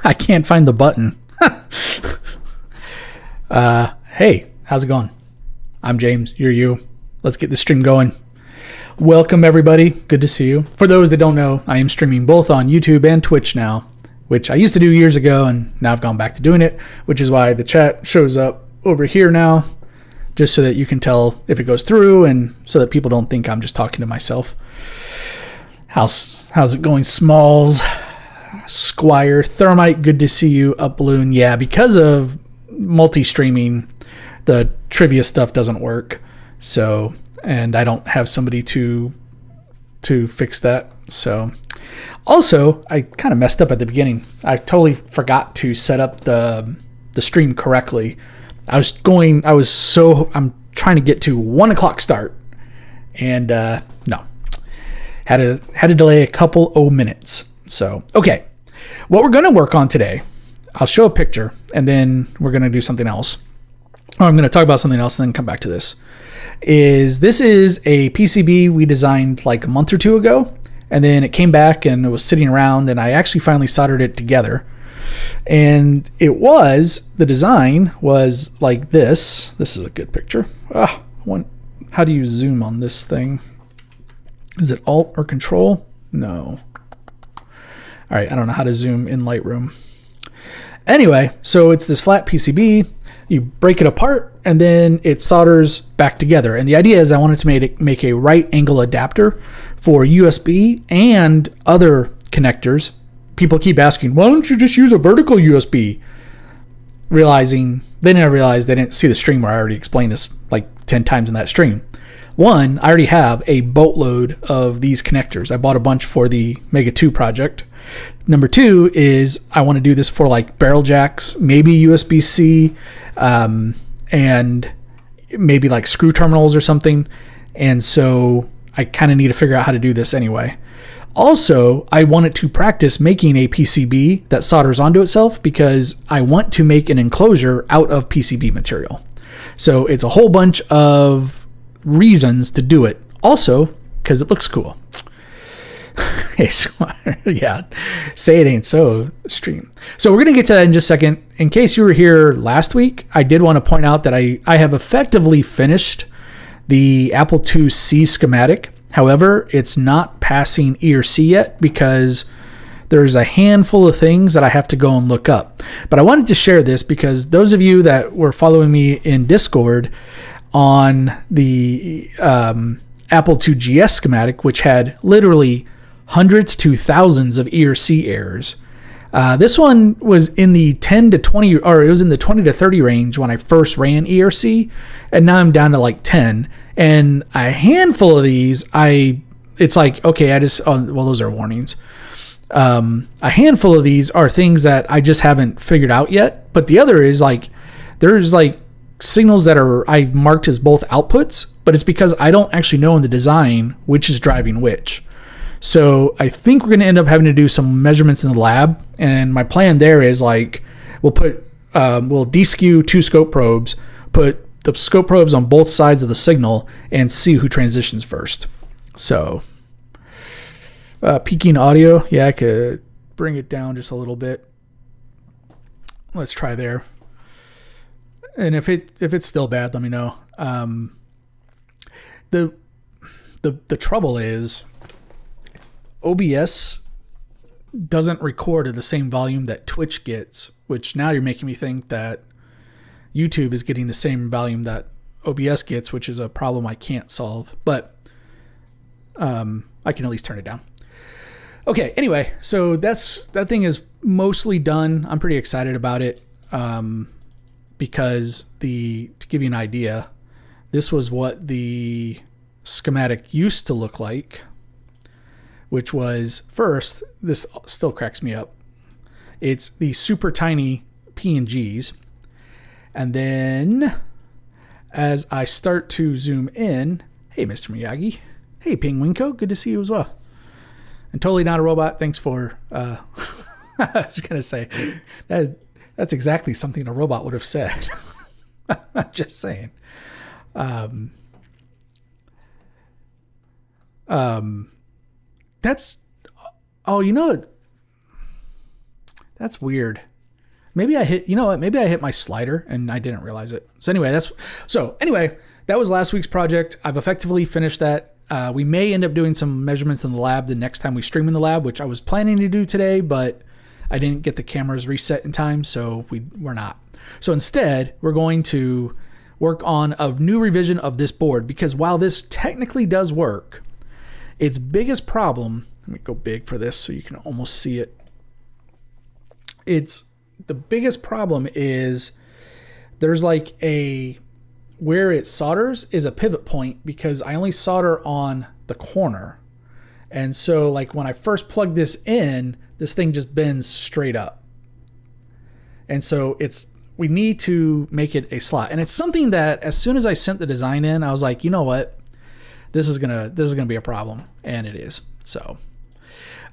I can't find the button. Hey, how's it going? I'm James. You're you. Let's get the stream going. Welcome, everybody. Good to see you. For those that don't know, I am streaming both on YouTube and Twitch now, which I used to do years ago, and now I've gone back to doing it, which is why the chat shows up over here now, just so that you can tell if it goes through and so that people don't think I'm just talking to myself. How's it going, Smalls? Squire, Thermite, good to see you. Up Balloon, yeah, because of multi-streaming, the trivia stuff doesn't work. So, and I don't have somebody to fix that. So, also, I kind of messed up at the beginning. I totally forgot to set up the stream correctly. I'm trying to get to 1 o'clock start, and no, had to delay a couple of minutes. So, okay, what we're going to work on today, I'll show a picture, and then we're going to do something else. Or I'm going to talk about something else and then come back to this. This is a PCB we designed like a month or two ago, and then it came back and it was sitting around, and I actually finally soldered it together. And the design was like this. This is a good picture. How do you zoom on this thing? Is it Alt or Control? No. All right, I don't know how to zoom in Lightroom. Anyway, so it's this flat PCB. You break it apart, and then it solders back together. And the idea is I wanted to make a right angle adapter for USB and other connectors. People keep asking, why don't you just use a vertical USB? They didn't realize they didn't see the stream where I already explained this like 10 times in that stream. One, I already have a boatload of these connectors. I bought a bunch for the Mega 2 project. Number two is I want to do this for like barrel jacks, maybe USB-C, and maybe like screw terminals or something. And so I kind of need to figure out how to do this anyway. Also, I wanted to practice making a PCB that solders onto itself because I want to make an enclosure out of PCB material. So it's a whole bunch of reasons to do it. Also, because it looks cool. Hey, Squire. Yeah, say it ain't so, stream. So we're going to get to that in just a second. In case you were here last week, I did want to point out that I have effectively finished the Apple IIc schematic. However, it's not passing ERC yet because there's a handful of things that I have to go and look up. But I wanted to share this because those of you that were following me in Discord on the Apple IIgs schematic, which had literally hundreds to thousands of ERC errors. This one was in the 10 to 20, or it was in the 20 to 30 range when I first ran ERC, and now I'm down to like 10. And a handful of these, it's like, okay, those are warnings. A handful of these are things that I just haven't figured out yet. But the other is like, there's like signals that I marked as both outputs, but it's because I don't actually know in the design which is driving which. So I think we're going to end up having to do some measurements in the lab. And my plan there is like, we'll de-skew 2 scope probes, put the scope probes on both sides of the signal, and see who transitions first. So peaking audio. Yeah, I could bring it down just a little bit. Let's try there. And if it's still bad, let me know. The trouble is OBS doesn't record at the same volume that Twitch gets, which now you're making me think that YouTube is getting the same volume that OBS gets, which is a problem I can't solve, but I can at least turn it down. Okay, anyway, so that thing is mostly done. I'm pretty excited about it because to give you an idea, this was what the schematic used to look like, which was first, this still cracks me up. It's these super tiny PNGs. And then as I start to zoom in, hey, Mr. Miyagi. Hey, Pingwinko. Good to see you as well. And totally not a robot. Thanks for, I was going to say, that's exactly something a robot would have said. Just saying. That's That's weird. Maybe I hit, you know what? Maybe I hit my slider and I didn't realize it. So anyway, that was last week's project. I've effectively finished that. We may end up doing some measurements in the lab the next time we stream in the lab, which I was planning to do today, but I didn't get the cameras reset in time, so we're not. So instead, we're going to work on a new revision of this board, because while this technically does work, its biggest problem, let me go big for this so you can almost see it. The biggest problem is there's like where it solders is a pivot point, because I only solder on the corner. And so like when I first plug this in, this thing just bends straight up. And so we need to make it a slot. And it's something that as soon as I sent the design in, I was like, you know what? This is gonna be a problem. And it is. So,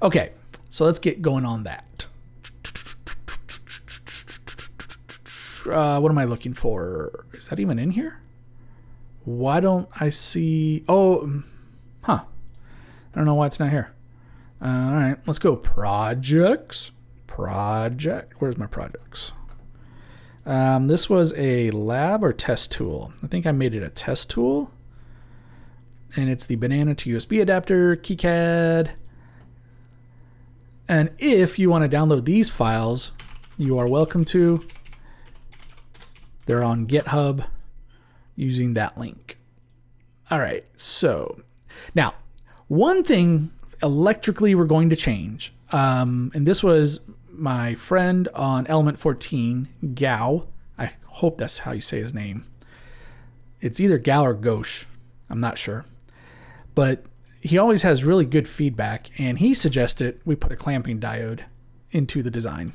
okay. So let's get going on that. What am I looking for? Is that even in here? Why don't I see? Oh, huh. I don't know why it's not here. All right, let's go projects. Where's my projects? This was a lab or test tool. I think I made it a test tool. And it's the banana to USB adapter, KiCad. And if you want to download these files, you are welcome to. They're on GitHub using that link. All right, so now one thing electrically we're going to change, and this was my friend on Element 14, Gao. I hope that's how you say his name. It's either Gao or Gauche. I'm not sure. But he always has really good feedback, and he suggested we put a clamping diode into the design.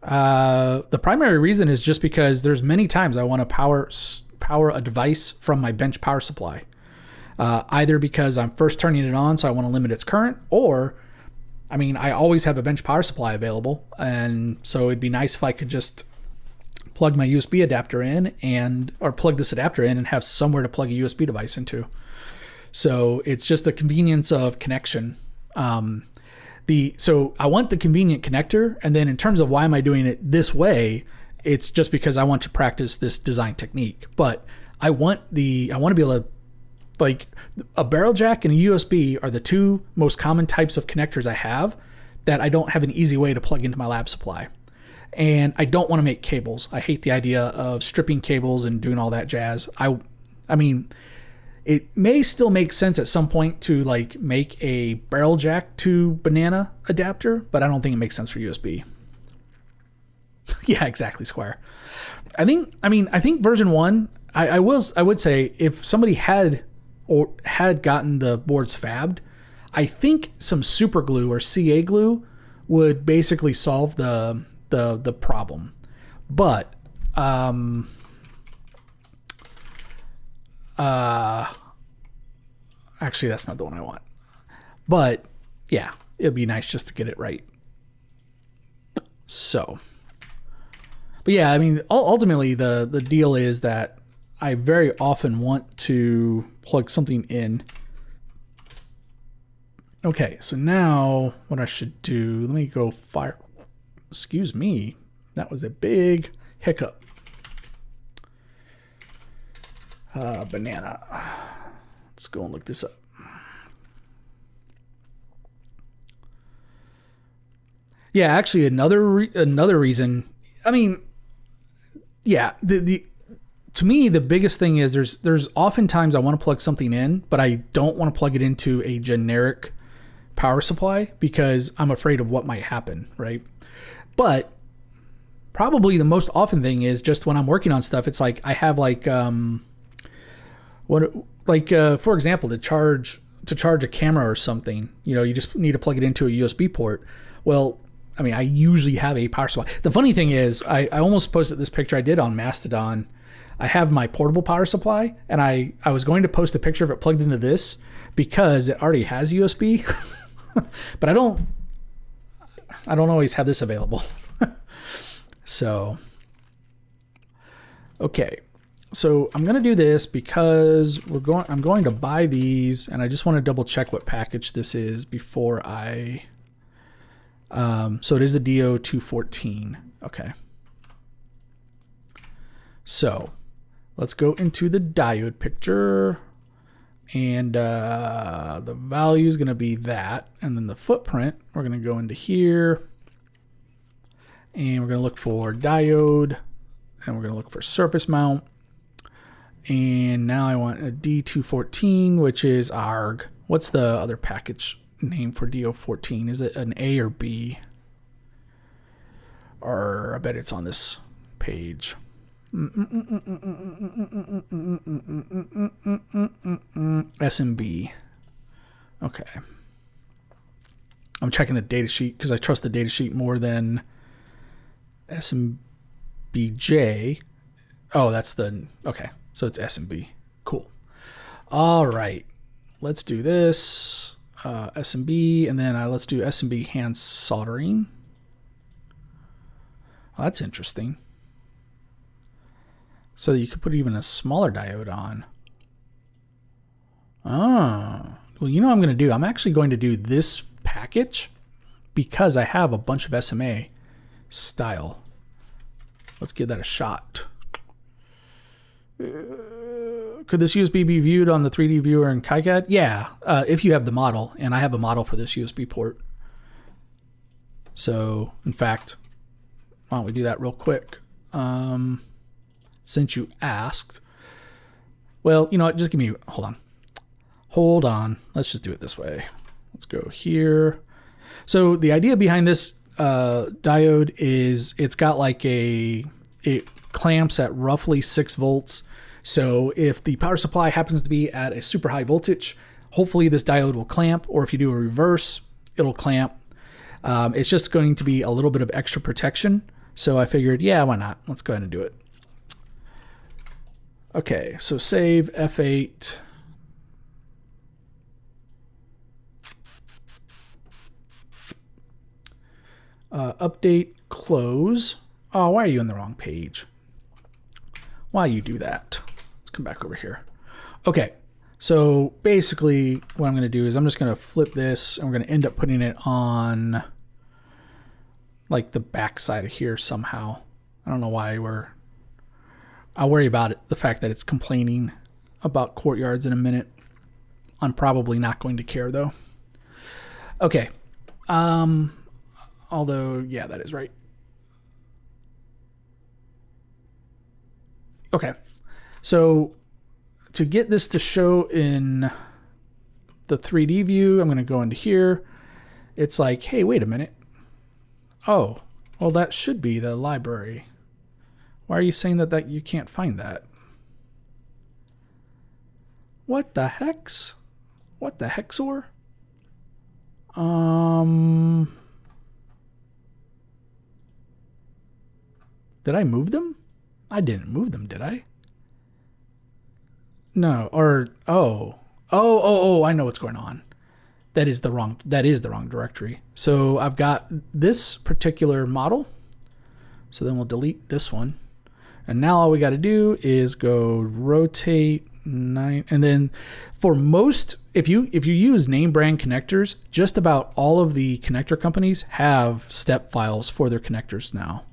The primary reason is just because there's many times I want to power a device from my bench power supply. Either because I'm first turning it on, so I want to limit its current, or, I mean, I always have a bench power supply available, and so it'd be nice if I could just plug my USB adapter in or plug this adapter in and have somewhere to plug a USB device into. So it's just the convenience of connection. So I want the convenient connector, and then in terms of why am I doing it this way, it's just because I want to practice this design technique. But I want to be able to, like, a barrel jack and a USB are the two most common types of connectors I have that I don't have an easy way to plug into my lab supply. And I don't want to make cables. I hate the idea of stripping cables and doing all that jazz. I mean, it may still make sense at some point to like make a barrel jack to banana adapter, but I don't think it makes sense for USB. Yeah, exactly, Squire. I think version 1, I would say if somebody had gotten the boards fabbed, I think some super glue or CA glue would basically solve the problem. But actually that's not the one I want. But yeah, it'd be nice just to get it right. So, but yeah, I mean, ultimately the deal is that I very often want to plug something in. Okay, so now what I should do, let me go fire. Excuse me, that was a big hiccup. Banana. Let's go and look this up. Yeah, actually, another reason. I mean, yeah, to me the biggest thing is there's oftentimes I want to plug something in, but I don't want to plug it into a generic power supply because I'm afraid of what might happen, right? But probably the most often thing is just when I'm working on stuff, it's like I have like for example, to charge a camera or something, you just need to plug it into a USB port. Well, I mean, I usually have a power supply. The funny thing is, I almost posted this picture I did on Mastodon. I have my portable power supply, and I was going to post a picture of it plugged into this because it already has USB, but I don't always have this available. So, okay. So I'm going to do this because I'm going to buy these, and I just want to double check what package this is before I So it is a DO214. Okay. So let's go into the diode picture, and the value is going to be that, and then the footprint, we're going to go into here, and we're going to look for diode, and we're going to look for surface mount, and now I want a D214, which is ARG. What's the other package name for DO14? Is it an A or B? Or I bet it's on this page. SMB. Okay. I'm checking the data sheet because I trust the data sheet more than SMBJ. Oh, that's the, okay. So it's SMB. Cool. All right. Let's do this. SMB, and then let's do SMB hand soldering. Oh, that's interesting. So you could put even a smaller diode on. Oh, well, you know what I'm going to do? I'm actually going to do this package because I have a bunch of SMA style. Let's give that a shot. Could this USB be viewed on the 3D viewer in KiCad? Yeah, if you have the model, and I have a model for this USB port. So, in fact, why don't we do that real quick? Since you asked. Well, you know what? Just give me, hold on. Let's just do it this way. Let's go here. So the idea behind this diode is it's got like it clamps at roughly 6 volts. So if the power supply happens to be at a super high voltage, hopefully this diode will clamp, or if you do a reverse, it'll clamp. It's just going to be a little bit of extra protection. So I figured, yeah, why not? Let's go ahead and do it. Okay, so save F8. Update, close. Oh, why are you on the wrong page? Why you do that? Let's come back over here. Okay, so basically what I'm going to do is I'm just going to flip this, and we're going to end up putting it on like the back side of here somehow. I don't know why I'll worry about it, the fact that it's complaining about courtyards in a minute. I'm probably not going to care though. Okay. Although, yeah, that is right. Okay. So to get this to show in the 3D view, I'm going to go into here. It's like, hey, wait a minute. Oh, well, that should be the library. Why are you saying that you can't find that? What the hex? What the hexor? Did I move them? I didn't move them, did I? No, or oh, I know what's going on. That is the wrong directory. So I've got this particular model. So then we'll delete this one. And now all we got to do is go rotate 9. And then for most, if you use name brand connectors, just about all of the connector companies have step files for their connectors now.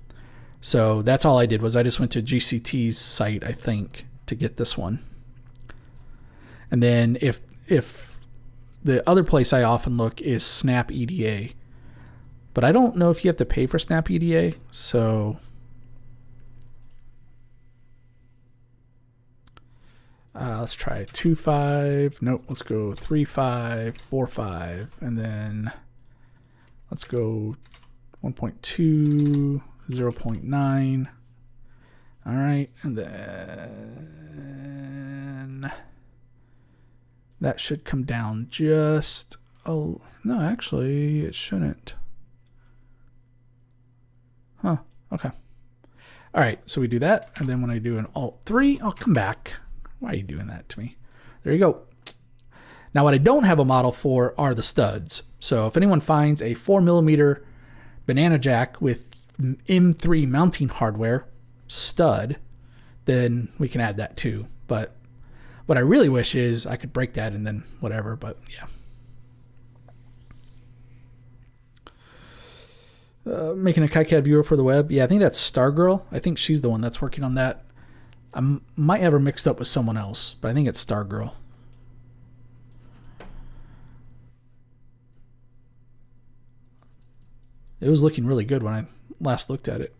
So that's all I did was I just went to GCT's site, I think, to get this one. And then if the other place I often look is Snap EDA. But I don't know if you have to pay for Snap EDA, so let's try 2.5. Nope, let's go 3.5, 4.5, and then let's go 1.2, 0.9. All right, and then that should come down just no, actually it shouldn't. Huh, okay. All right, so we do that, and then when I do an Alt-3, I'll come back. Why are you doing that to me? There you go. Now what I don't have a model for are the studs. So if anyone finds a 4mm banana jack with M3 mounting hardware stud, then we can add that too. But what I really wish is I could break that and then whatever, but yeah. Making a KiCad viewer for the web. Yeah, I think that's Stargirl. I think she's the one that's working on that. I might have her mixed up with someone else, but I think it's Stargirl. It was looking really good when I last looked at it.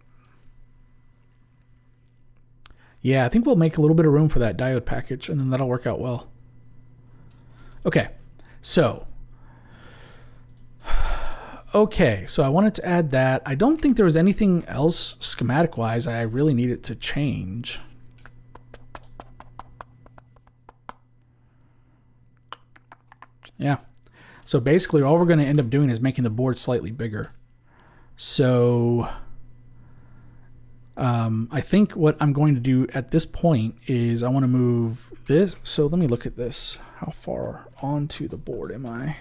Yeah, I think we'll make a little bit of room for that diode package, and then that'll work out well. Okay, so I wanted to add that. I don't think there was anything else schematic-wise I really needed to change. Yeah, so basically all we're going to end up doing is making the board slightly bigger. So I think what I'm going to do at this point is I want to move this. So let me look at this. How far onto the board am I?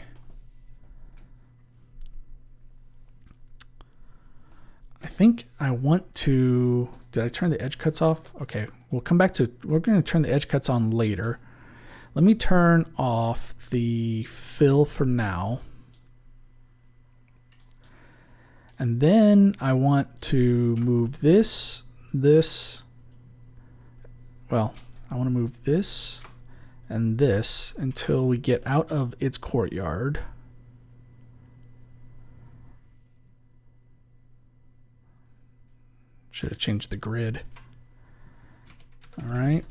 I think I want to, did I turn the edge cuts off? Okay, we'll come back to, we're going to turn the edge cuts on later. Let me turn off the fill for now. And then I want to move this, well, I want to move this and this until we get out of its courtyard. Should have changed the grid. All right.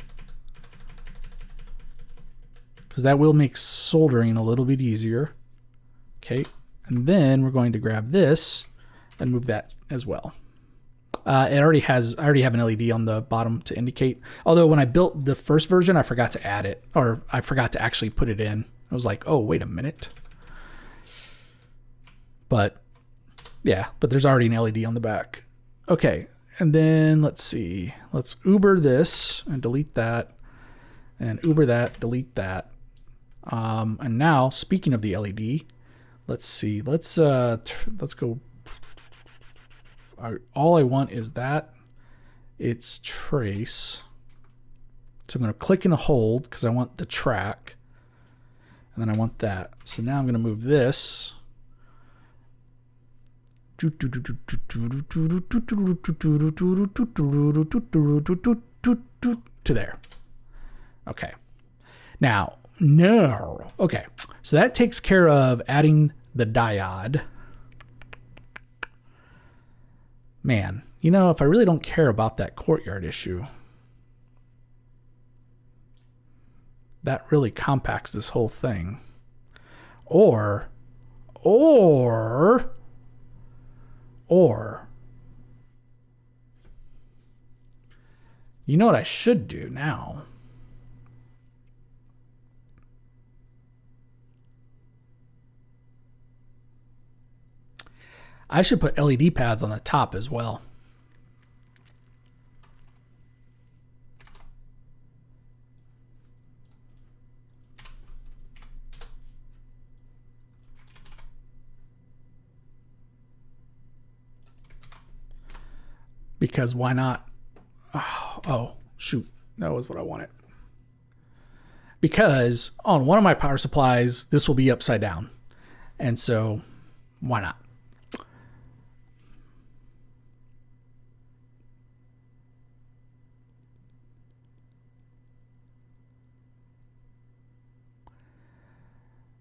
Because that will make soldering a little bit easier. Okay. And then we're going to grab this and move that as well. I already have an LED on the bottom to indicate. Although when I built the first version, I forgot to add it, or I forgot to actually put it in. I was like, oh, wait a minute. But yeah, but there's already an LED on the back. Okay, and then let's see. Let's Uber this and delete that, and Uber that, delete that. And now, speaking of the LED, let's see. Let's go. All I want is that it's trace. So I'm going to click and hold because I want the track, and then I want that. So now I'm going to move this to there. Okay. Now, no. Okay. So that takes care of adding the diode. Man, you know, if I really don't care about that courtyard issue, that really compacts this whole thing. Or, you know what I should do now? I should put LED pads on the top as well. Because why not? Oh, shoot. That was what I wanted. Because on one of my power supplies, this will be upside down. And so, why not?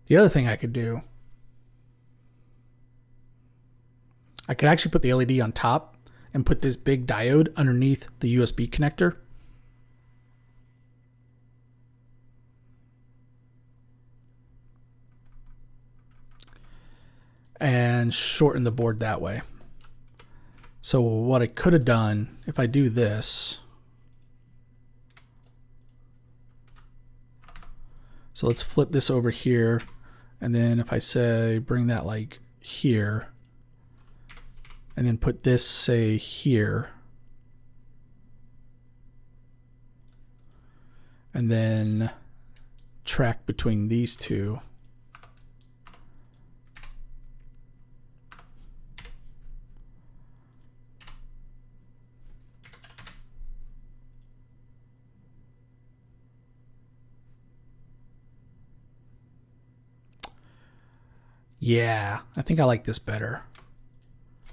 The other thing I could do, I could actually put the LED on top and put this big diode underneath the USB connector. And shorten the board that way. So what I could have done, if I do this, so let's flip this over here, and then if I say bring that like here, and then put this, say, here, and then track between these two. Yeah, I think I like this better.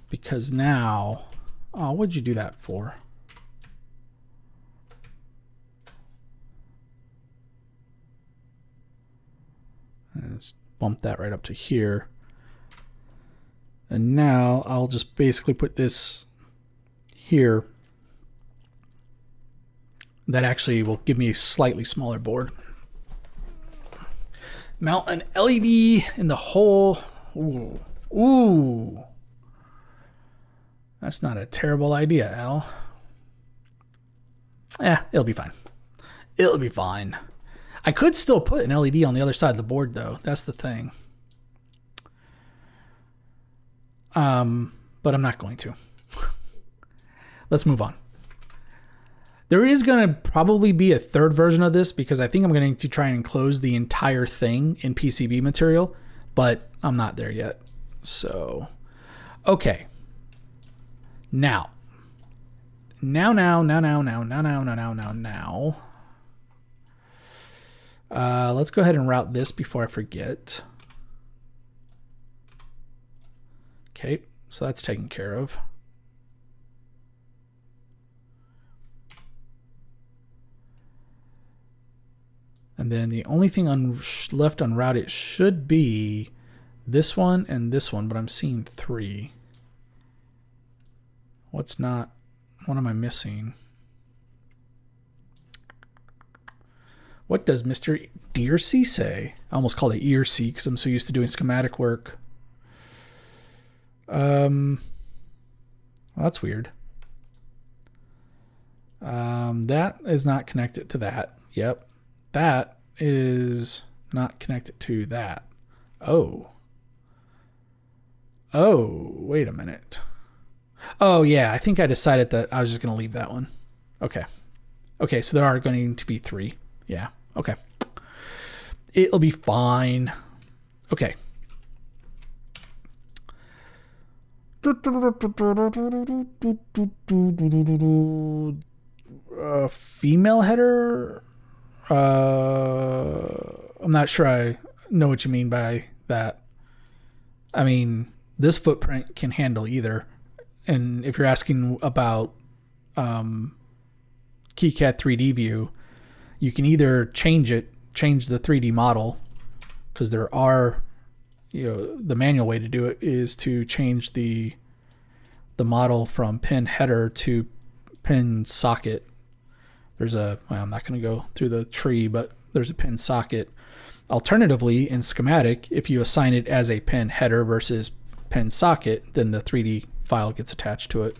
because now, oh, what'd you do that for? Let's bump that right up to here. And now I'll just basically put this here. That actually will give me a slightly smaller board. Mount an LED in the hole. Ooh. Ooh. That's not a terrible idea, Al. It'll be fine. It'll be fine. I could still put an LED on the other side of the board, though. That's the thing. But I'm not going to. Let's move on. There is going to probably be a third version of this because I think I'm going to try and enclose the entire thing in PCB material, but I'm not there yet. So, okay. Now. Let's go ahead and route this before I forget. Okay, so that's taken care of. And then the only thing left unrouted should be this one and this one, but I'm seeing 3. What am I missing? What does Mr. Dearsey say? I almost called it Earsey because I'm so used to doing schematic work. Well, that's weird. That is not connected to that. Yep. That is not connected to that. Oh, wait a minute. Oh, yeah, I think I decided that I was just going to leave that one. Okay. Okay, so there are going to be 3. Yeah, okay. It'll be fine. Okay. Female header? I'm not sure I know what you mean by that. I mean, this footprint can handle either. And if you're asking about KiCad 3D view, you can either change the 3D model, because there are, the manual way to do it is to change the model from pin header to pin socket. I'm not going to go through the tree, but there's a pin socket. Alternatively, in Schematic, if you assign it as a pin header versus pin socket, then the 3D file gets attached to it.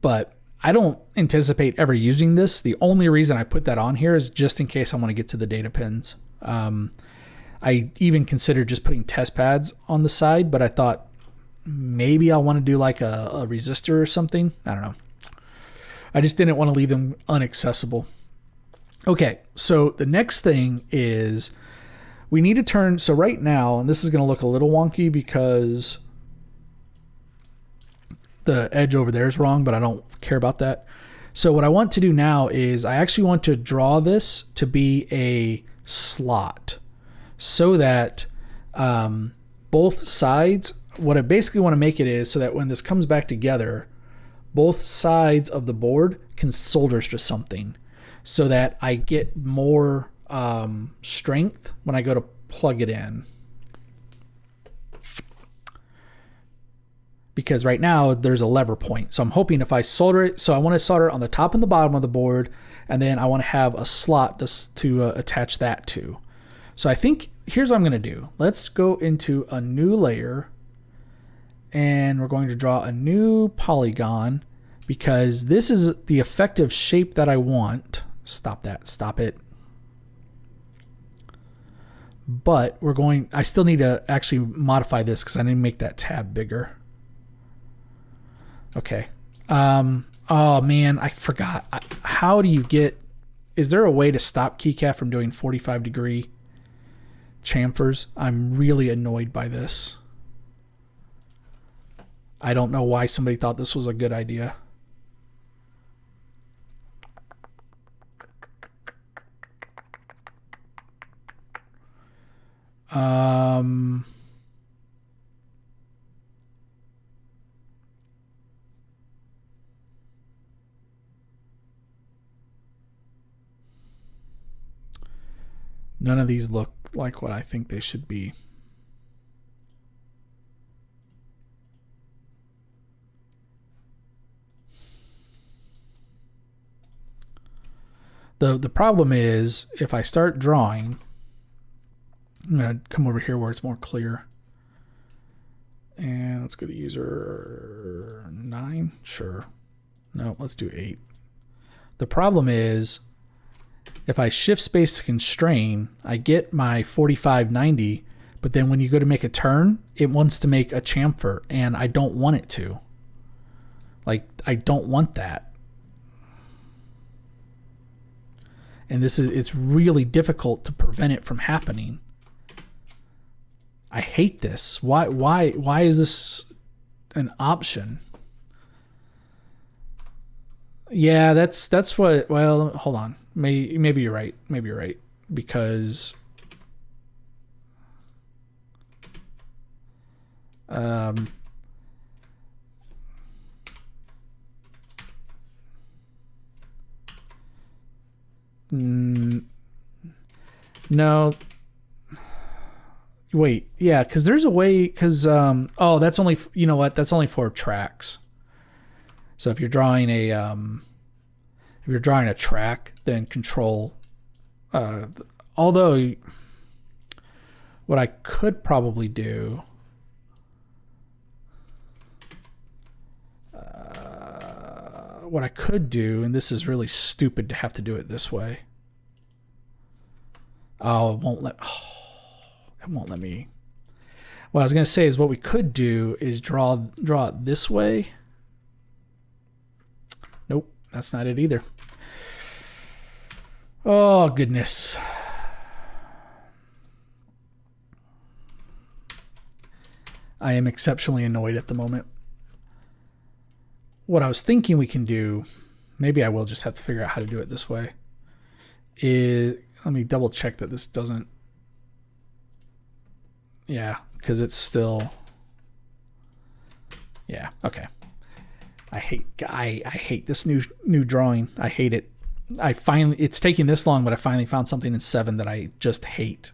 But I don't anticipate ever using this. The only reason I put that on here is just in case I want to get to the data pins. I even considered just putting test pads on the side, but I thought maybe I want to do like a resistor or something. I don't know. I just didn't want to leave them inaccessible. Okay, so the next thing is we need to turn, so right now, and this is going to look a little wonky because the edge over there is wrong, but I don't care about that. So what I want to do now is I actually want to draw this to be a slot so that both sides, what I basically want to make it is so that when this comes back together, both sides of the board can solder to something so that I get more strength when I go to plug it in. Because right now there's a lever point. So I'm hoping if I solder it, so I want to solder it on the top and the bottom of the board, and then I want to have a slot to attach that to. So I think here's what I'm going to do. Let's go into a new layer, and we're going to draw a new polygon because this is the effective shape that I want. Stop that, stop it. But I still need to actually modify this because I need to make that tab bigger. Okay. Oh man, I forgot. How do you is there a way to stop KiCad from doing 45-degree chamfers? I'm really annoyed by this. I don't know why somebody thought this was a good idea. None of these look like what I think they should be. The problem is, if I start drawing, I'm going to come over here where it's more clear. And let's go to user 9. Sure. No, let's do 8. The problem is, if I shift space to constrain, I get my 4590, but then when you go to make a turn, it wants to make a chamfer, and I don't want it to. Like, I don't want that. And it's really difficult to prevent it from happening. I hate this. Why is this an option? Yeah, that's what. Well, hold on. Maybe you're right. Maybe you're right, because no. Wait, yeah, because there's a way, because oh, that's only, you know what, that's only for tracks. So if you're drawing a track, then control, although what I could probably do, and this is really stupid to have to do it this way. Oh, it won't let me. What I was going to say is, what we could do is draw it this way. Nope, that's not it either. Oh, goodness. I am exceptionally annoyed at the moment. What I was thinking we can do, maybe I will just have to figure out how to do it this way, is, let me double check that this doesn't. Yeah, because it's still. Yeah, okay. I hate this new drawing. I hate it. It's taking this long, but I finally found something in 7 that I just hate.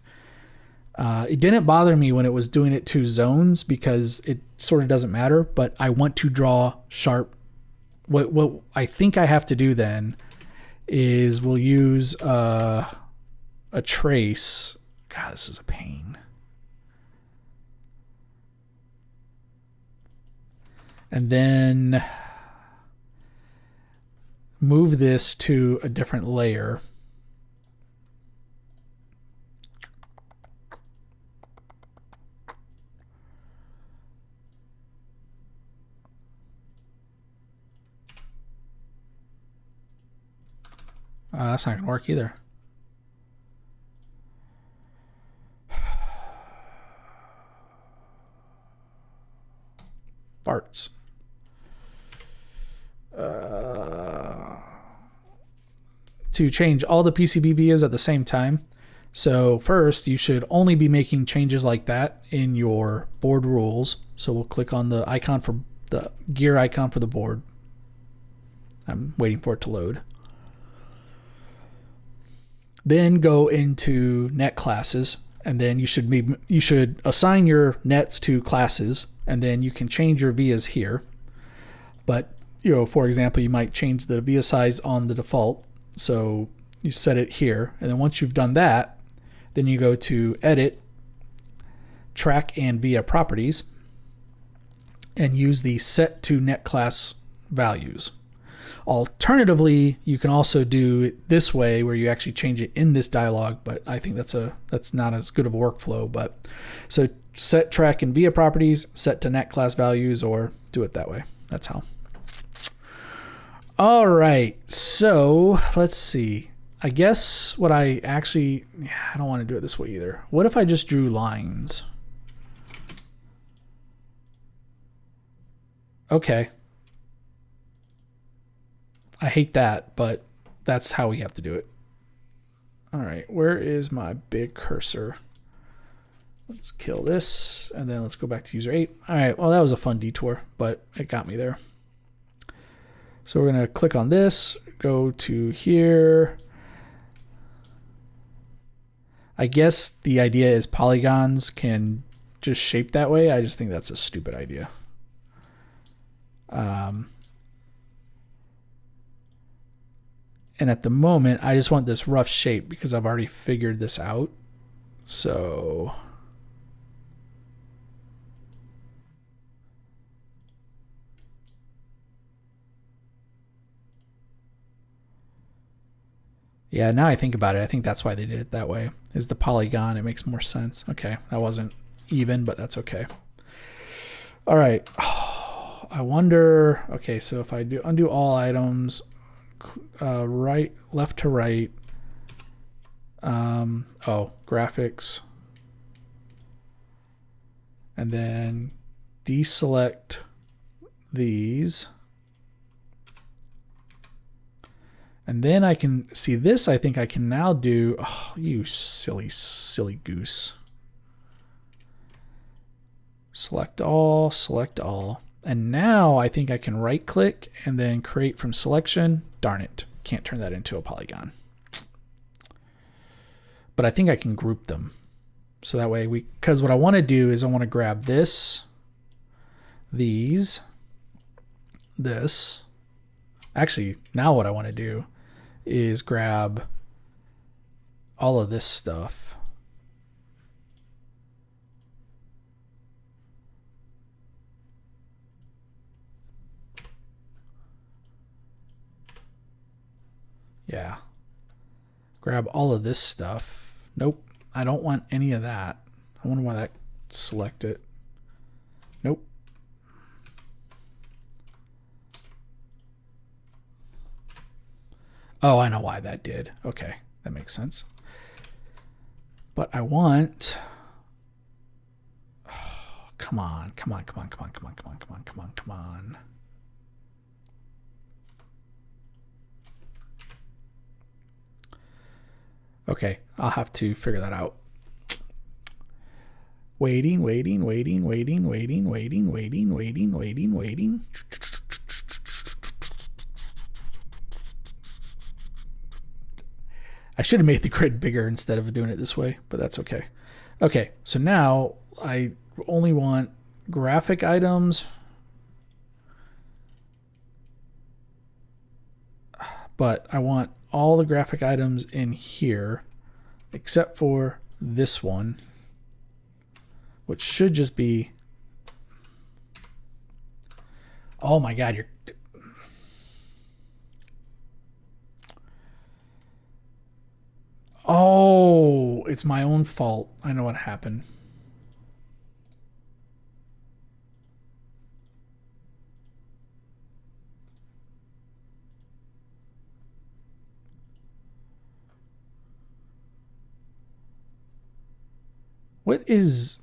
It didn't bother me when it was doing it to zones, because it sort of doesn't matter, but I want to draw sharp. What I think I have to do then is we'll use a trace. God, this is a pain. And then move this to a different layer. That's not going to work either. Farts. To change all the PCB vias at the same time. So first, you should only be making changes like that in your board rules. So we'll click on the icon for the gear icon for the board. I'm waiting for it to load. Then go into net classes, and then you should assign your nets to classes, and then you can change your vias here. But for example, you might change the via size on the default. So you set it here, and then once you've done that, then you go to Edit, Track and Via Properties, and use the Set to Net Class Values. Alternatively, you can also do it this way, where you actually change it in this dialog, but I think that's not as good of a workflow. But so set track and via properties, set to net class values, or do it that way. That's how. All right, so let's see. I guess what I don't want to do it this way either. What if I just drew lines? Okay. I hate that, but that's how we have to do it. All right, where is my big cursor? Let's kill this, and then let's go back to user 8. All right, well, that was a fun detour, but it got me there. So we're gonna click on this, go to here. I guess the idea is polygons can just shape that way. I just think that's a stupid idea. And at the moment, I just want this rough shape because I've already figured this out. So yeah, now I think about it, I think that's why they did it that way. Is the polygon, it makes more sense. Okay, that wasn't even, but that's okay. All right. Oh, I wonder, okay, so if I do undo all items, left to right, graphics, and then deselect these. And then I can see this. I think I can now do, oh, you silly, silly goose. Select all, select all. And now I think I can right click and then create from selection. Darn it, can't turn that into a polygon. But I think I can group them. So that way because what I want to do is I want to grab this, these, this. Actually, now what I want to do is grab all of this stuff. Yeah. Grab all of this stuff. Nope. I don't want any of that. I wonder why that selected. Nope. Oh, I know why that did. Okay, that makes sense. But I want, oh, come on. Okay, I'll have to figure that out. Waiting. I should have made the grid bigger instead of doing it this way, but that's okay. Okay, so now I only want graphic items, but I want all the graphic items in here except for this one, which should just be, oh my God, you're, oh, it's my own fault. I know what happened. What is,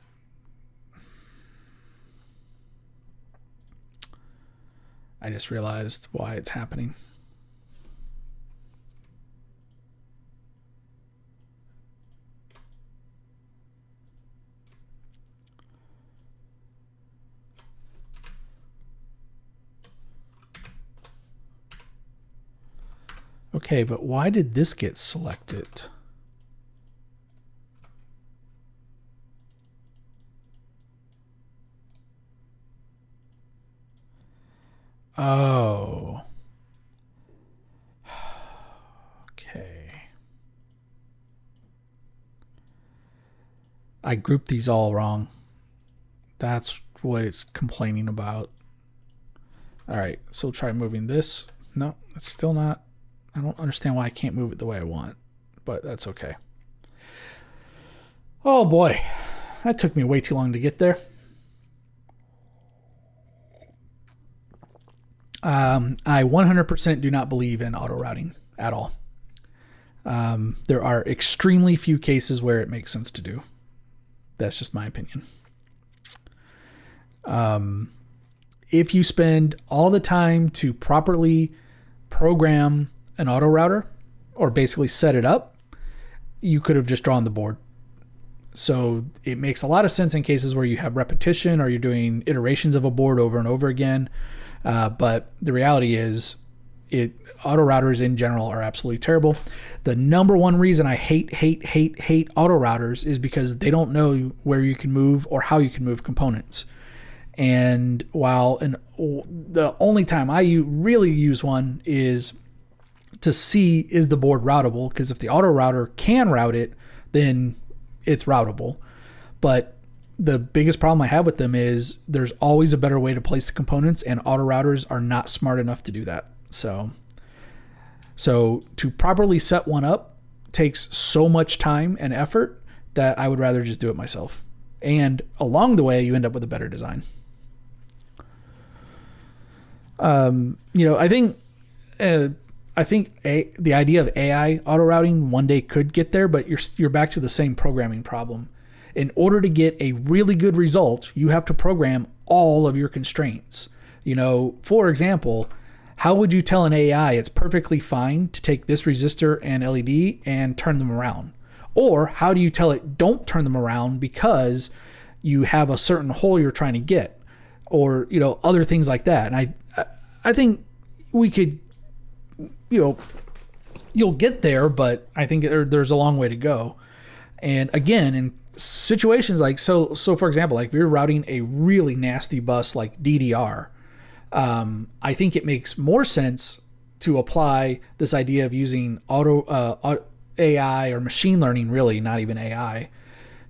I just realized why it's happening. Okay, but why did this get selected? Oh. Okay. I grouped these all wrong. That's what it's complaining about. All right, so try moving this. No, it's still not. I don't understand why I can't move it the way I want, but that's okay. Oh boy, that took me way too long to get there. I 100% do not believe in auto routing at all. There are extremely few cases where it makes sense to do. That's just my opinion. If you spend all the time to properly program an auto router or basically set it up, you could have just drawn the board. So it makes a lot of sense in cases where you have repetition or you're doing iterations of a board over and over again. But the reality is Auto routers in general are absolutely terrible. The number one reason I hate auto routers is because they don't know where you can move or how you can move components. And the only time I really use one is to see, is the board routable? Because if the auto router can route it, then it's routable. But the biggest problem I have with them is there's always a better way to place the components, and auto routers are not smart enough to do that. So to properly set one up takes so much time and effort that I would rather just do it myself. And along the way, you end up with a better design. I think the idea of AI auto routing one day could get there, but you're back to the same programming problem. In order to get a really good result, you have to program all of your constraints. For example, how would you tell an AI it's perfectly fine to take this resistor and LED and turn them around? Or how do you tell it don't turn them around because you have a certain hole you're trying to get? Or, other things like that. And I think we could, you'll get there, but I think there's a long way to go. And again, in situations like, so for example, like if you're routing a really nasty bus like DDR, I think it makes more sense to apply this idea of using AI or machine learning, really, not even AI,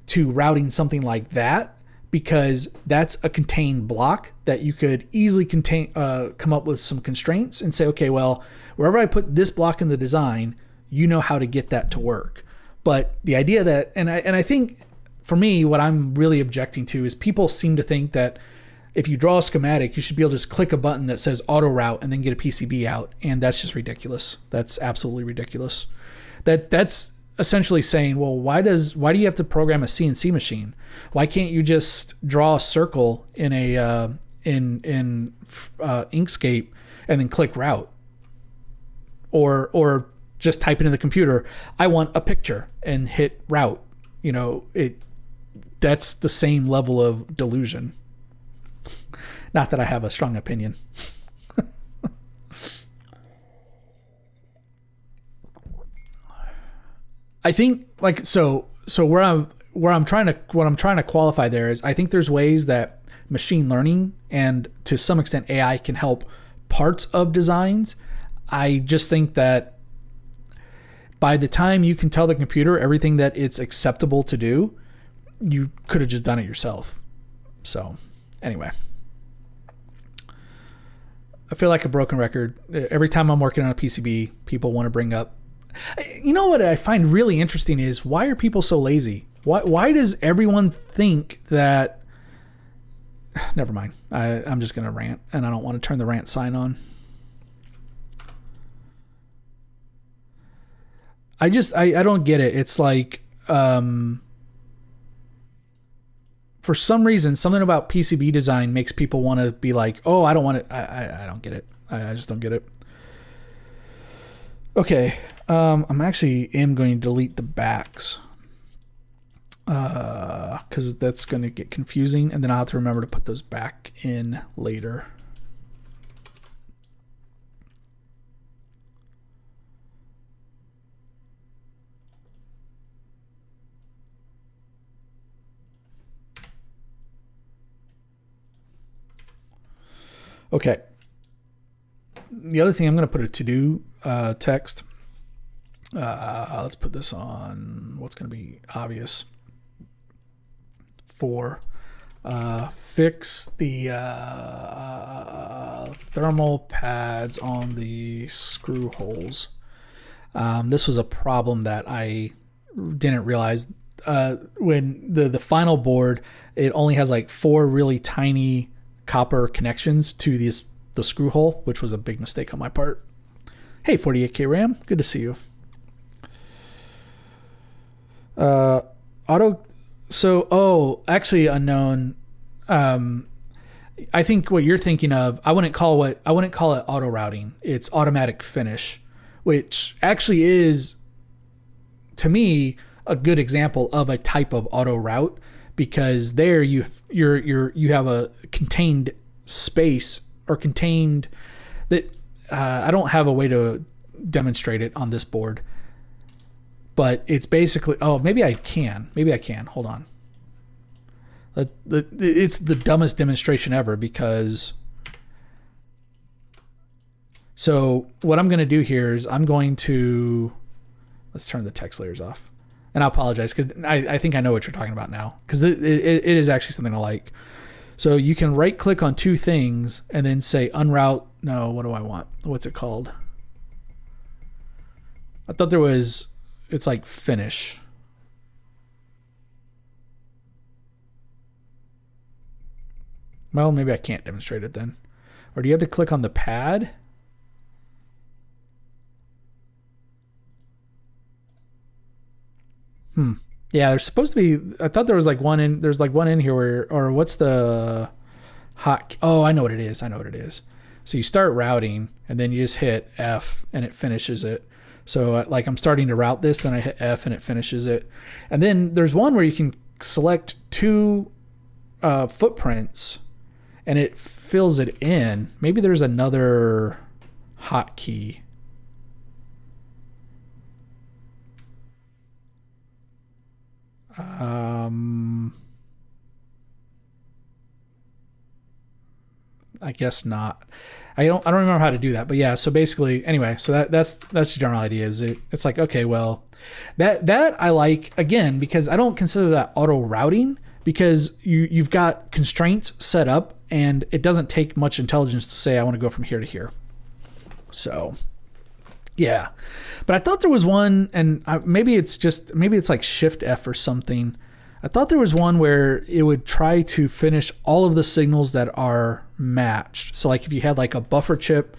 to routing something like that, because that's a contained block that you could easily come up with some constraints and say, okay, well, wherever I put this block in the design, you know how to get that to work. But the idea that, and I think for me, what I'm really objecting to is people seem to think that if you draw a schematic, you should be able to just click a button that says auto route and then get a PCB out. And that's just ridiculous. That's absolutely ridiculous. That's essentially saying, well, why do you have to program a CNC machine? Why can't you just draw a circle in a in Inkscape and then click route, or just type into the computer, I want a picture, and hit route? That's the same level of delusion. Not that I have a strong opinion. I think what I'm trying to qualify there is, I think there's ways that machine learning and to some extent AI can help parts of designs. I just think that by the time you can tell the computer everything that it's acceptable to do, you could have just done it yourself. So anyway, I feel like a broken record. Every time I'm working on a PCB, people want to bring up, what I find really interesting is, why are people so lazy? Why does everyone think that, never mind. I'm just going to rant, and I don't want to turn the rant sign on. I don't get it. It's like, for some reason, something about PCB design makes people want to be like, oh, I don't want it. I don't get it. I just don't get it. Okay. I'm actually going to delete the backs, because that's going to get confusing, and then I'll have to remember to put those back in later. Okay. The other thing, I'm going to put a to-do text. Let's put this on what's going to be obvious. 4. Fix the thermal pads on the screw holes. This was a problem that I didn't realize. When the final board, it only has like 4 really tiny copper connections to the screw hole, which was a big mistake on my part. Hey, 48K RAM, good to see you. Actually unknown. I think what you're thinking of, I wouldn't call it auto routing. It's automatic finish, which actually is, to me, a good example of a type of auto route, because there you have a contained space, or contained that I don't have a way to demonstrate it on this board, but it's basically, oh, maybe I can. Hold on. It's the dumbest demonstration ever because, so what I'm going to do here is I'm going to, let's turn the text layers off. And I apologize because I think I know what you're talking about now because it is actually something I like. So you can right click on two things and then say unroute. No, what do I want? What's it called? I thought there was, it's like finish. Well, maybe I can't demonstrate it then. Or do you have to click on the pad? Yeah, there's supposed to be, I thought there was like one in, there's like one in here where, or what's the hot, oh, I know what it is. So you start routing and then you just hit F and it finishes it. So like I'm starting to route this, then I hit F and it finishes it. And then there's one where you can select two footprints and it fills it in. Maybe there's another hotkey. I guess not. I don't remember how to do that, but yeah. So basically, anyway, so that's the general idea. Is it's like, okay, well, that I like, again, because I don't consider that auto routing because you've got constraints set up and it doesn't take much intelligence to say I want to go from here to here. So yeah, but I thought there was one, and maybe it's like Shift F or something. I thought there was one where it would try to finish all of the signals that are matched. So like if you had like a buffer chip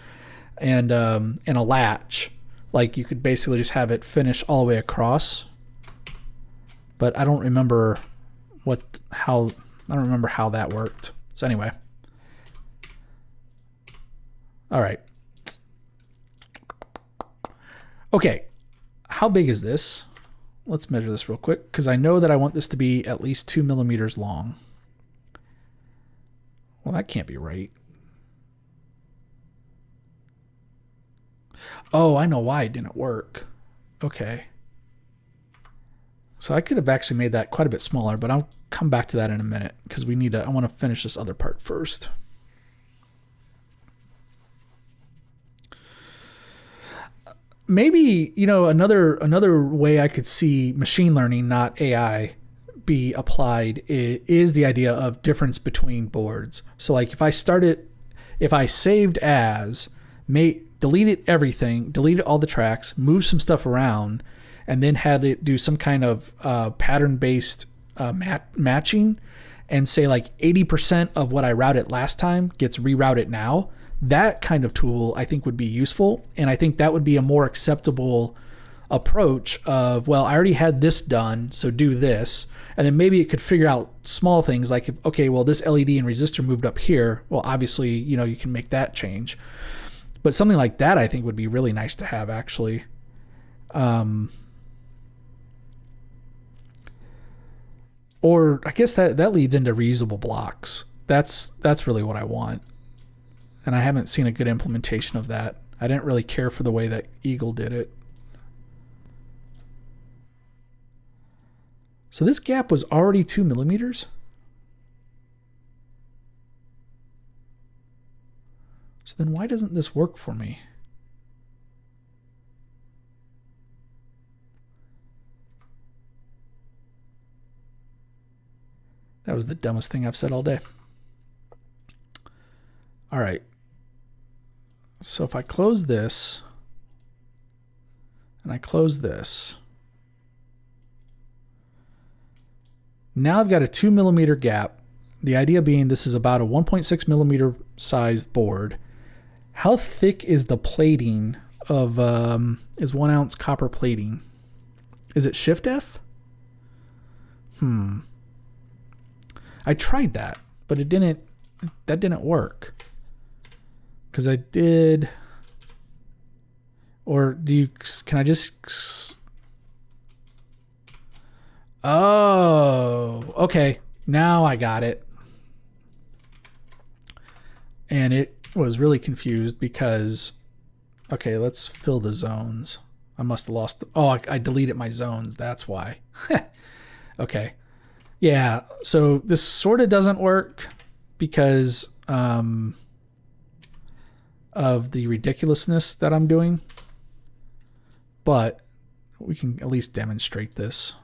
and a latch, like you could basically just have it finish all the way across. But I don't remember how that worked. So anyway. All right. Okay. How big is this? Let's measure this real quick because I know that I want this to be at least 2 millimeters long. Well, that can't be right. Oh, I know why it didn't work. Okay. So I could have actually made that quite a bit smaller, but I'll come back to that in a minute because I want to finish this other part first. Maybe, another way I could see machine learning, not AI, be applied is the idea of difference between boards. So like if I saved as, deleted everything, deleted all the tracks, moved some stuff around, and then had it do some kind of pattern-based matching, and say like 80% of what I routed last time gets rerouted now, that kind of tool I think would be useful. And I think that would be a more acceptable approach of, well, I already had this done, so do this. And then maybe it could figure out small things like, okay, well, this LED and resistor moved up here. Well, obviously, you can make that change. But something like that I think would be really nice to have actually. Or I guess that leads into reusable blocks. That's really what I want. And I haven't seen a good implementation of that. I didn't really care for the way that Eagle did it. So this gap was already 2 millimeters. So then why doesn't this work for me? That was the dumbest thing I've said all day. All right. So if I close this and I close this, now I've got a 2 millimeter gap. The idea being this is about a 1.6 millimeter sized board. How thick is the plating of, is 1 ounce copper plating? Is it Shift F? I tried that, but that didn't work. Because I did, or can I just, oh, okay, now I got it. And it was really confused because Okay, let's fill the zones. I must have lost. Oh, I deleted my zones. That's why. Okay. Yeah, so this sort of doesn't work because of the ridiculousness that I'm doing. But we can at least demonstrate this.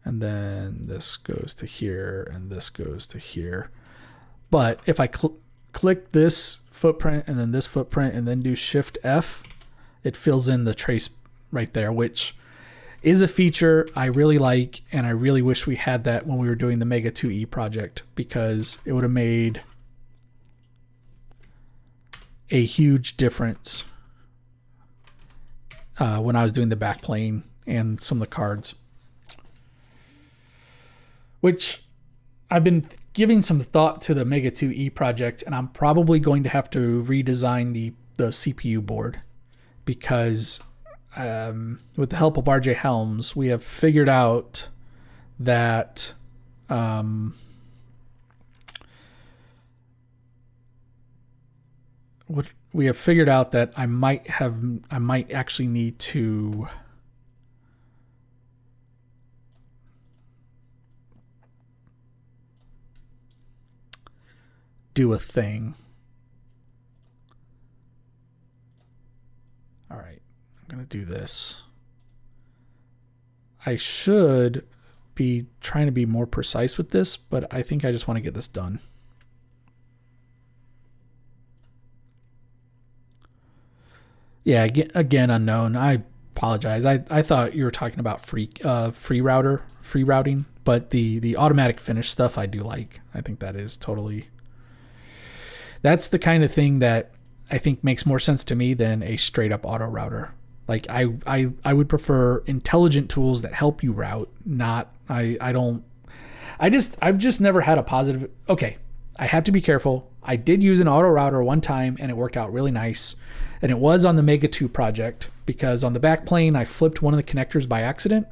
And then this goes to here, and this goes to here. But if I click this footprint and then this footprint and then do Shift F, it fills in the trace right there, which is a feature I really like, and I really wish we had that when we were doing the Mega 2E project, because it would have made a huge difference when I was doing the backplane and some of the cards, which I've been giving some thought to the Mega 2E project, and I'm probably going to have to redesign the CPU board, because with the help of RJ Helms, we have figured out that I might actually need to do a thing. All right, I'm going to do this. I should be trying to be more precise with this, but I think I just want to get this done. Yeah, again unknown. I apologize. I thought you were talking about free routing, but the automatic finish stuff I do like. I think that is totally. That's the kind of thing that I think makes more sense to me than a straight up auto router. Like I would prefer intelligent tools that help you route, not I've just never had a positive. Okay, I have to be careful. I did use an auto router one time and it worked out really nice. And it was on the Mega 2 project, because on the back plane I flipped one of the connectors by accident,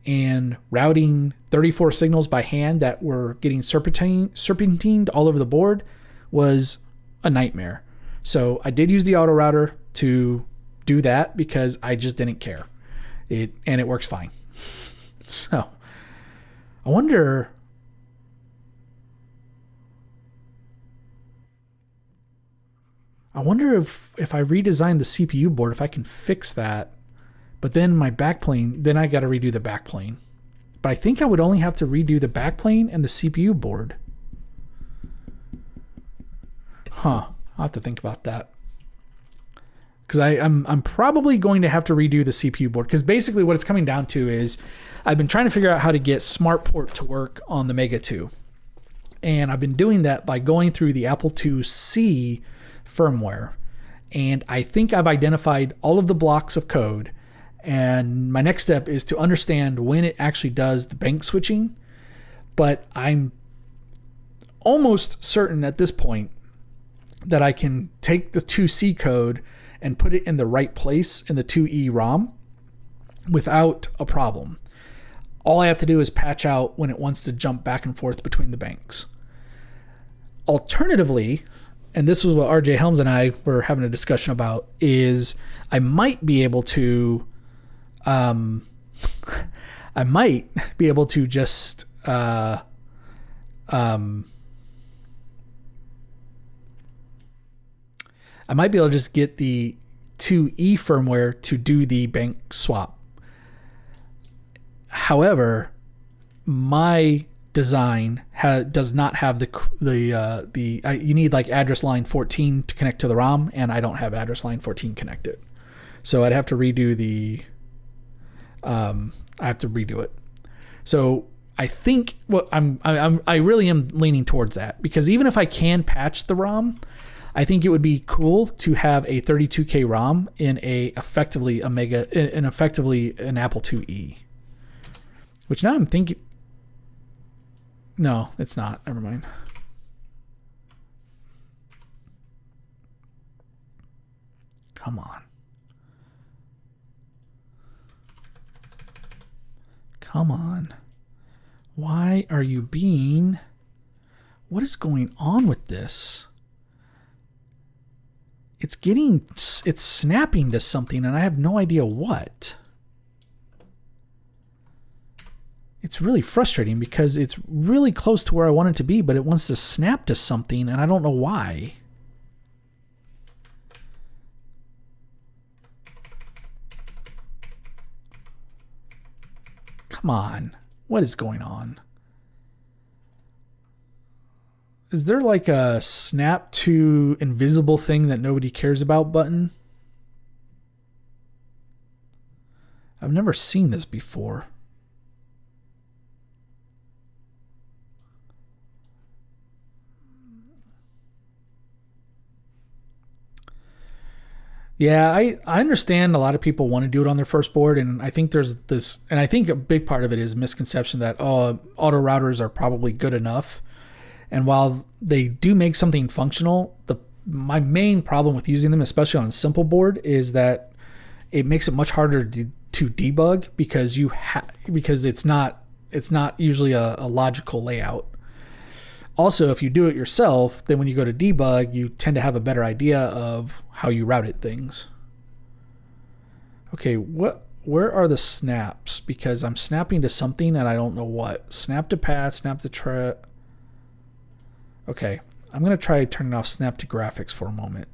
and routing 34 signals by hand that were getting serpentined all over the board was a nightmare. So I did use the auto router to do that because I just didn't care. And it works fine. So I wonder if I redesign the CPU board, if I can fix that. But then my backplane, then I got to redo the backplane. But I think I would only have to redo the backplane and the CPU board. Huh. I'll have to think about that. Because I'm probably going to have to redo the CPU board. Because basically what it's coming down to is I've been trying to figure out how to get SmartPort to work on the Mega 2. And I've been doing that by going through the Apple IIc firmware. And I think I've identified all of the blocks of code. And my next step is to understand when it actually does the bank switching. But I'm almost certain at this point that I can take the 2C code and put it in the right place in the 2E ROM without a problem. All I have to do is patch out when it wants to jump back and forth between the banks. Alternatively, and this was what RJ Helms and I were having a discussion about, is I might be able to just I might be able to just get the 2E firmware to do the bank swap. However, my design does not have you need like address line 14 to connect to the ROM, and I don't have address line 14 connected. So I'd have to redo it. So I think I really am leaning towards that, because even if I can patch the ROM, I think it would be cool to have a 32K ROM in effectively an Apple IIe. Which now I'm thinking, no, it's not. Never mind. Come on. Come on. Why are you what is going on with this? it's snapping to something and I have no idea what. It's really frustrating because it's really close to where I want it to be, but it wants to snap to something and I don't know why. Come on. What is going on? Is there like a snap to invisible thing that nobody cares about button? I've never seen this before. Yeah, I understand a lot of people want to do it on their first board, and I think there's this, and I think a big part of it is misconception that auto routers are probably good enough. And while they do make something functional, my main problem with using them, especially on a simple board, is that it makes it much harder to debug because because it's not usually a logical layout. Also, if you do it yourself, then when you go to debug, you tend to have a better idea of how you routed things. Okay, where are the snaps? Because I'm snapping to something and I don't know what. Snap to path, snap to Okay, I'm going to try turning off snap to graphics for a moment.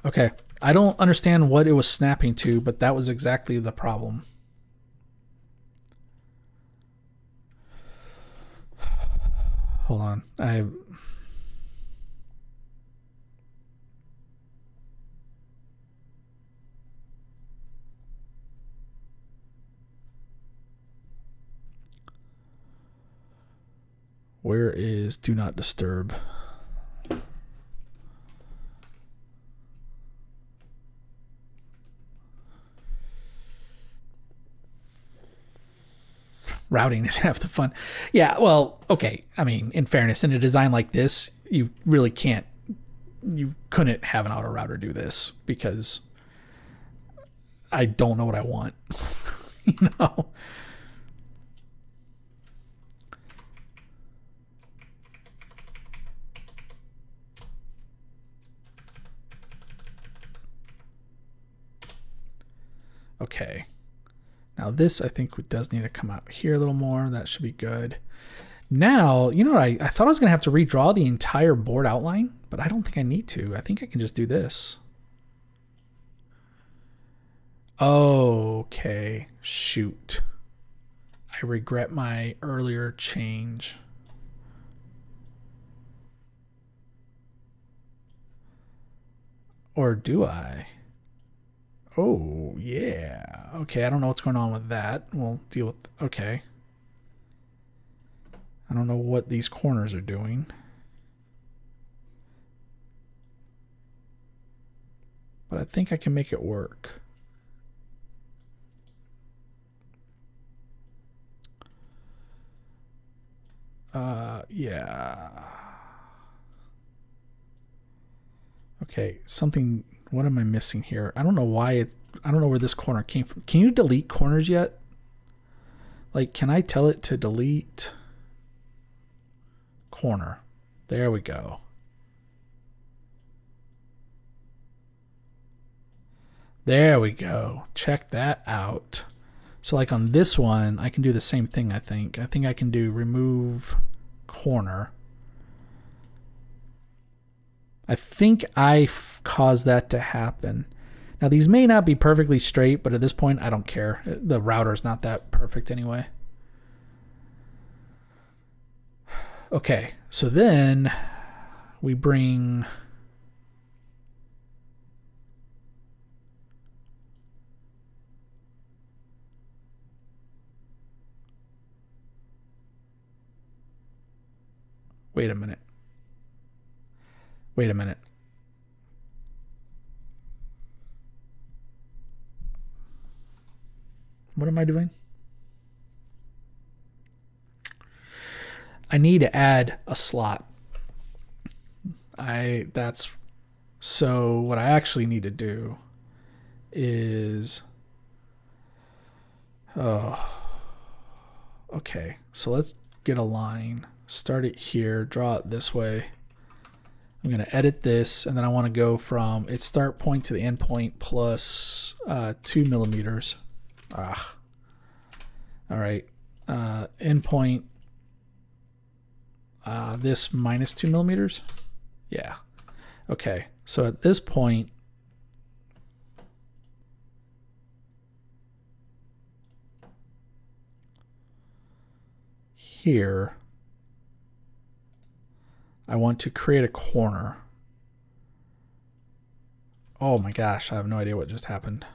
Okay, I don't understand what it was snapping to, but that was exactly the problem. Hold on. Where is do not disturb? Routing is half the fun. Yeah, well, okay. I mean, in fairness, in a design like this, you really can't, you couldn't have an auto router do this because I don't know what I want. You know? Okay. Now this, I think, does need to come out here a little more. That should be good. Now, you know what? I thought I was going to have to redraw the entire board outline, but I don't think I need to. I think I can just do this. Okay. Shoot. I regret my earlier change. Or do I? Oh, yeah. Okay, I don't know what's going on with that. We'll deal with... Okay. I don't know what these corners are doing. But I think I can make it work. Yeah. Okay, something... What am I missing here? I don't know why I don't know where this corner came from. Can you delete corners yet? Like, can I tell it to delete corner? There we go. There we go. Check that out. So like on this one, I can do the same thing, I think. I think I can do remove corner. I think I caused that to happen. Now these may not be perfectly straight, but at this point I don't care. The router's not that perfect anyway. Okay, so then we bring... Wait a minute. Wait a minute. What am I doing? I need to add a slot. So what I actually need to do is, okay, so let's get a line. start it here, draw it this way. I'm going to edit this, and then I want to go from its start point to the end point plus 2 millimeters. All right. End point, this minus 2 millimeters. Yeah. Okay. So at this point, here, I want to create a corner. Oh my gosh, I have no idea what just happened.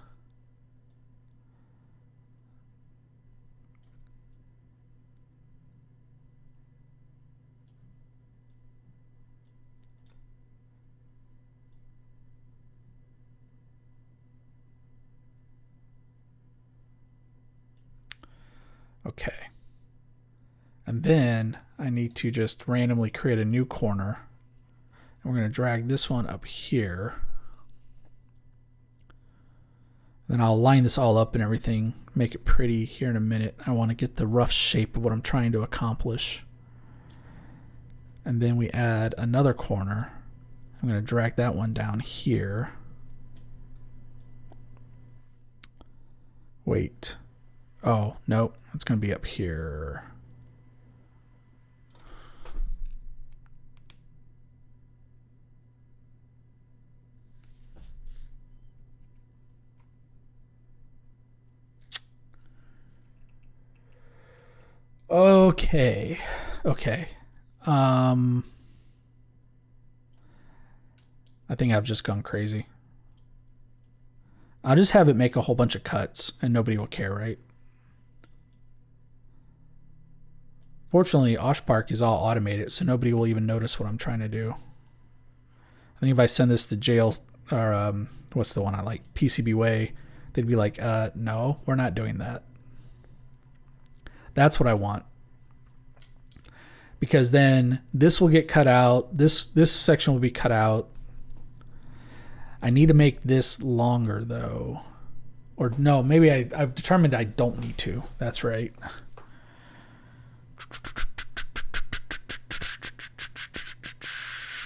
Okay. And then I need to just randomly create a new corner. And we're going to drag this one up here. Then I'll line this all up and everything, make it pretty here in a minute. I want to get the rough shape of what I'm trying to accomplish. And then we add another corner. I'm going to drag that one down here. Wait. Oh, nope. It's going to be up here. Okay. Okay. I think I've just gone crazy. I'll just have it make a whole bunch of cuts and nobody will care, right? Fortunately, OshPark is all automated, so nobody will even notice what I'm trying to do. I think if I send this to jail, or what's the one I like, PCBWay, they'd be like, no, we're not doing that. That's what I want. Because then this will get cut out. This section will be cut out. I need to make this longer though. Or no, maybe I've determined I don't need to. That's right.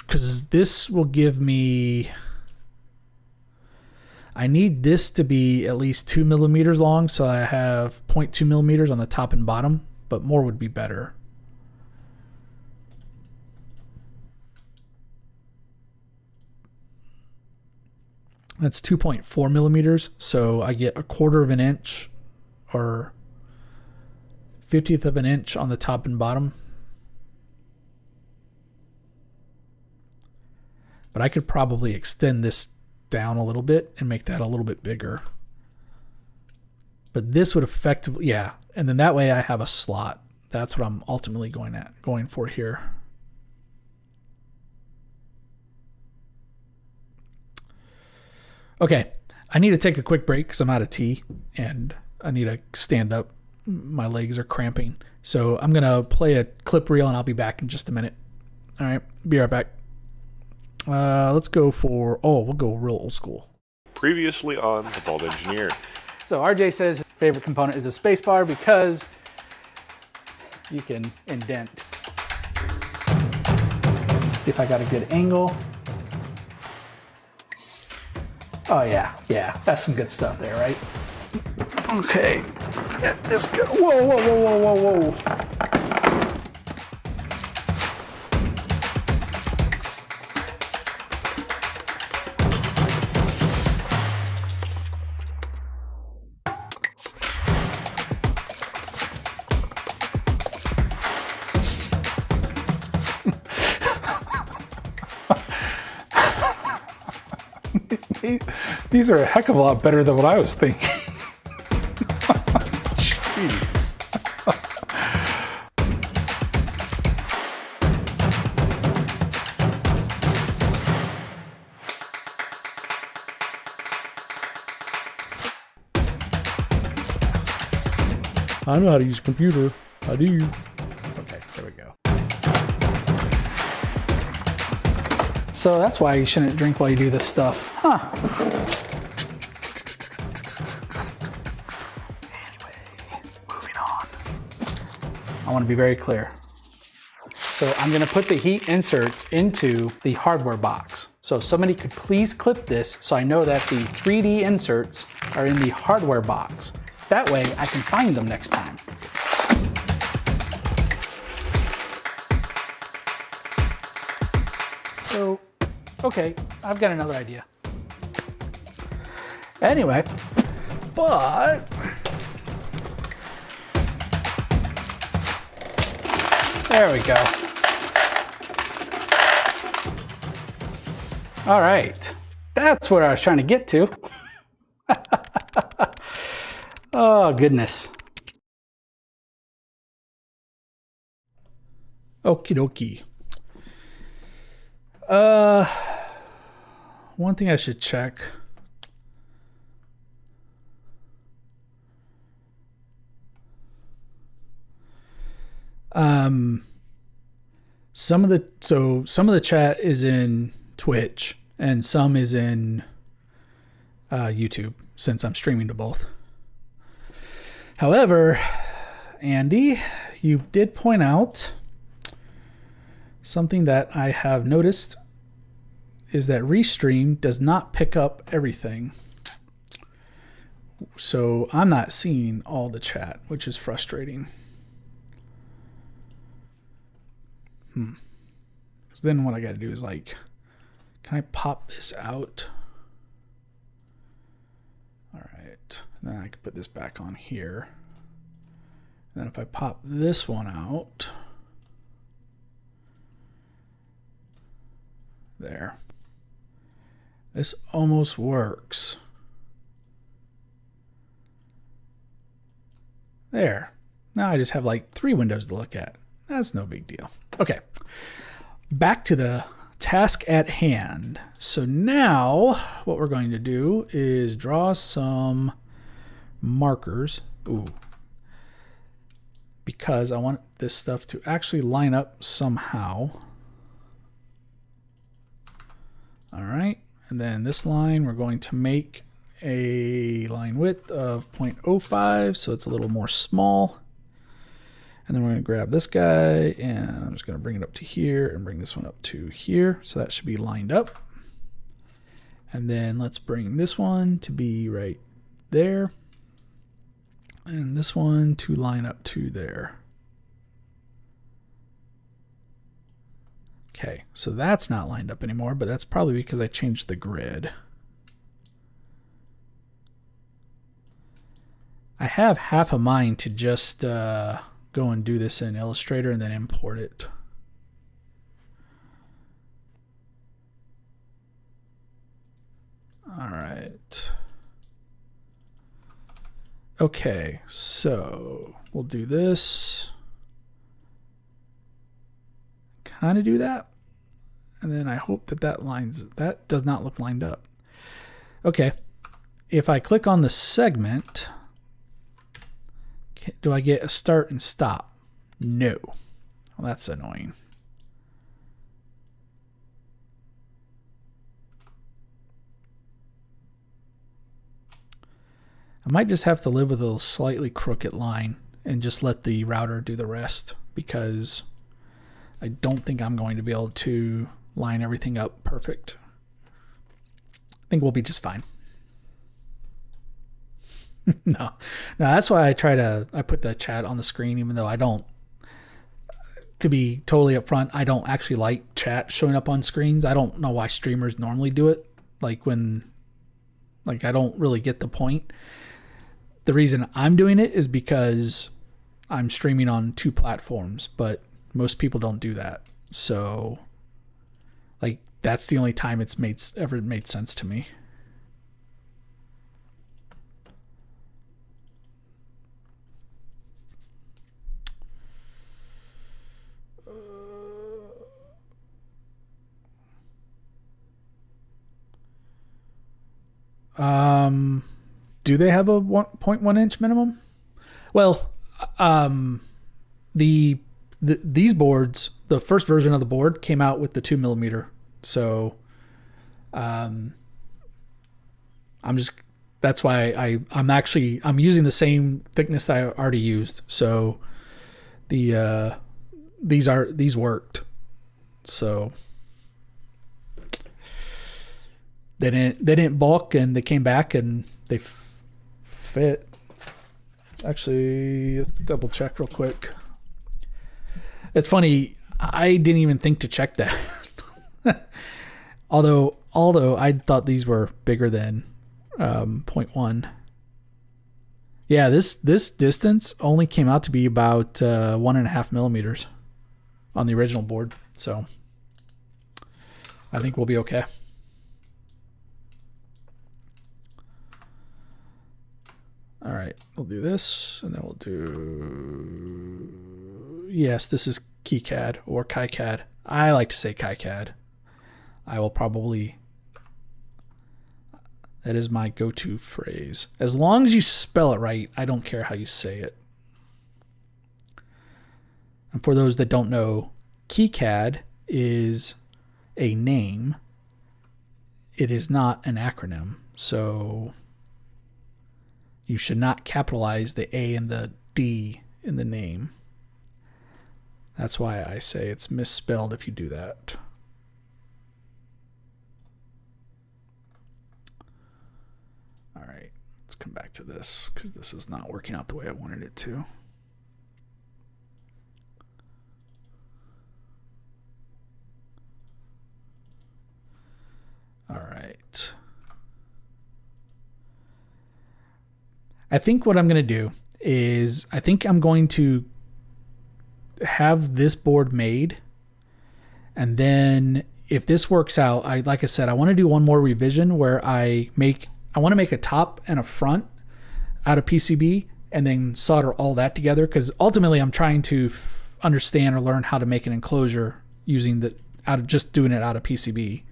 Because this will give me, I need this to be at least 2 millimeters long, so I have 0.2 millimeters on the top and bottom, but more would be better. That's 2.4 millimeters, so I get 1/4 of an inch or 50th of an inch on the top and bottom. But I could probably extend this down a little bit and make that a little bit bigger. But this would effectively, yeah, and then that way I have a slot. That's what I'm ultimately going for here. Okay, I need to take a quick break because I'm out of tea and I need to stand up. My legs are cramping. So I'm going to play a clip reel and I'll be back in just a minute. All right, be right back. Let's go for, we'll go real old school. Previously on The Bald Engineer. So RJ says his favorite component is the spacebar because you can indent. If I got a good angle. Oh yeah, that's some good stuff there, right? Okay, get this go. Whoa, whoa, whoa, whoa, whoa, whoa. These are a heck of a lot better than what I was thinking. Jeez. I know how to use a computer. I do. Okay, there we go. So that's why you shouldn't drink while you do this stuff. Huh. Anyway, moving on. I want to be very clear. So I'm gonna put the heat inserts into the hardware box. So somebody could please clip this so I know that the 3D inserts are in the hardware box. That way I can find them next time. So, okay, I've got another idea. Anyway, but there we go. All right, that's what I was trying to get to. Oh, goodness. Okie dokie. One thing I should check. Some of the chat is in Twitch and some is in YouTube, since I'm streaming to both. However, Andy, you did point out something that I have noticed is that Restream does not pick up everything. So I'm not seeing all the chat, which is frustrating. Because then what I got to do is like, can I pop this out? All right. Then I can put this back on here. And then if I pop this one out, there. This almost works. There. Now I just have like 3 windows to look at. That's no big deal. Okay. Back to the task at hand. So now what we're going to do is draw some markers. Ooh. Because I want this stuff to actually line up somehow. All right. And then this line, we're going to make a line width of 0.05, so it's a little more small. And then we're going to grab this guy, and I'm just going to bring it up to here and bring this one up to here. So that should be lined up. And then let's bring this one to be right there. And this one to line up to there. Okay, so that's not lined up anymore, but that's probably because I changed the grid. I have half a mind to just go and do this in Illustrator and then import it. All right. Okay, so we'll do this. Kind of do that. And then I hope that that does not look lined up. Okay. If I click on the segment, do I get a start and stop? No. Well, that's annoying. I might just have to live with a slightly crooked line and just let the router do the rest, because I don't think I'm going to be able to line everything up perfect. I think we'll be just fine. No, that's why I put the chat on the screen, even though I don't, to be totally upfront, I don't actually like chat showing up on screens. I don't know why streamers normally do it. I don't really get the point. The reason I'm doing it is because I'm streaming on 2 platforms, but most people don't do that. So that's the only time it's ever made sense to me. Do they have a 1.1 inch minimum? Well, these boards, the first version of the board came out with the 2mm. So, that's why I'm using the same thickness that I already used. So the these worked. So they didn't balk, and they came back and they fit. Actually, let's double check real quick. It's funny, I didn't even think to check that. although I thought these were bigger than 0.1. Yeah, this distance only came out to be about 1.5 millimeters on the original board. So I think we'll be okay. All right, we'll do this, and then we'll do, yes, this is KiCad or KiCad. I like to say KiCad. I will probably, that is my go-to phrase. As long as you spell it right, I don't care how you say it. And for those that don't know, KiCad is a name. It is not an acronym. So you should not capitalize the A and the D in the name. That's why I say it's misspelled if you do that. All right, let's come back to this because this is not working out the way I wanted it to. All right. I think what I'm going to do is I think I'm going to have this board made, and then if this works out, like I said, I want to do one more revision where I want to make a top and a front out of PCB and then solder all that together, because ultimately I'm trying to understand or learn how to make an enclosure using just doing it out of PCB.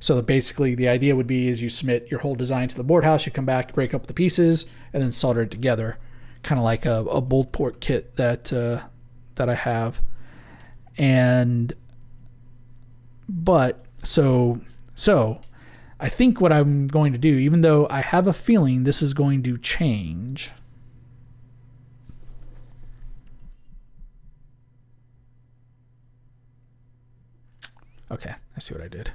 So basically the idea would be is you submit your whole design to the board house, you come back, break up the pieces, and then solder it together, kind of like a bolt port kit that I have. So I think what I'm going to do, even though I have a feeling this is going to change, okay, I see what I did.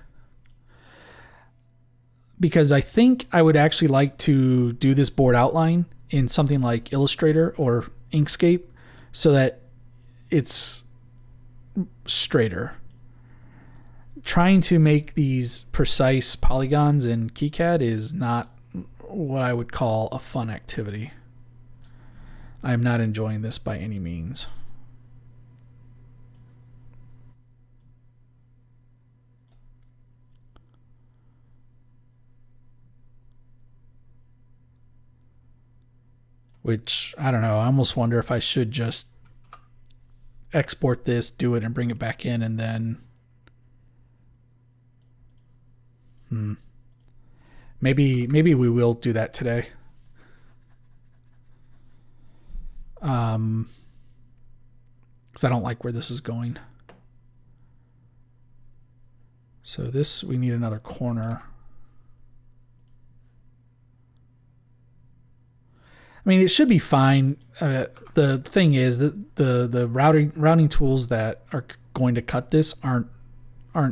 Because I think I would actually like to do this board outline in something like Illustrator or Inkscape so that it's straighter. Trying to make these precise polygons in KiCad is not what I would call a fun activity. I'm not enjoying this by any means. Which, I don't know, I almost wonder if I should just export this, do it, and bring it back in, and then maybe we will do that today. Because I don't like where this is going. So this, we need another corner. I mean, it should be fine. The thing is that the routing tools that are going to cut this aren't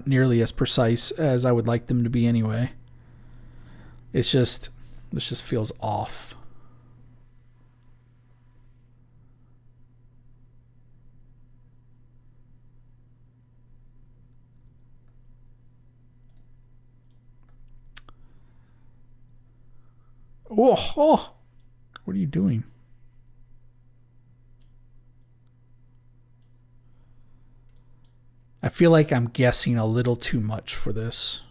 nearly as precise as I would like them to be anyway. This just feels off. Oh. What are you doing? I feel like I'm guessing a little too much for this.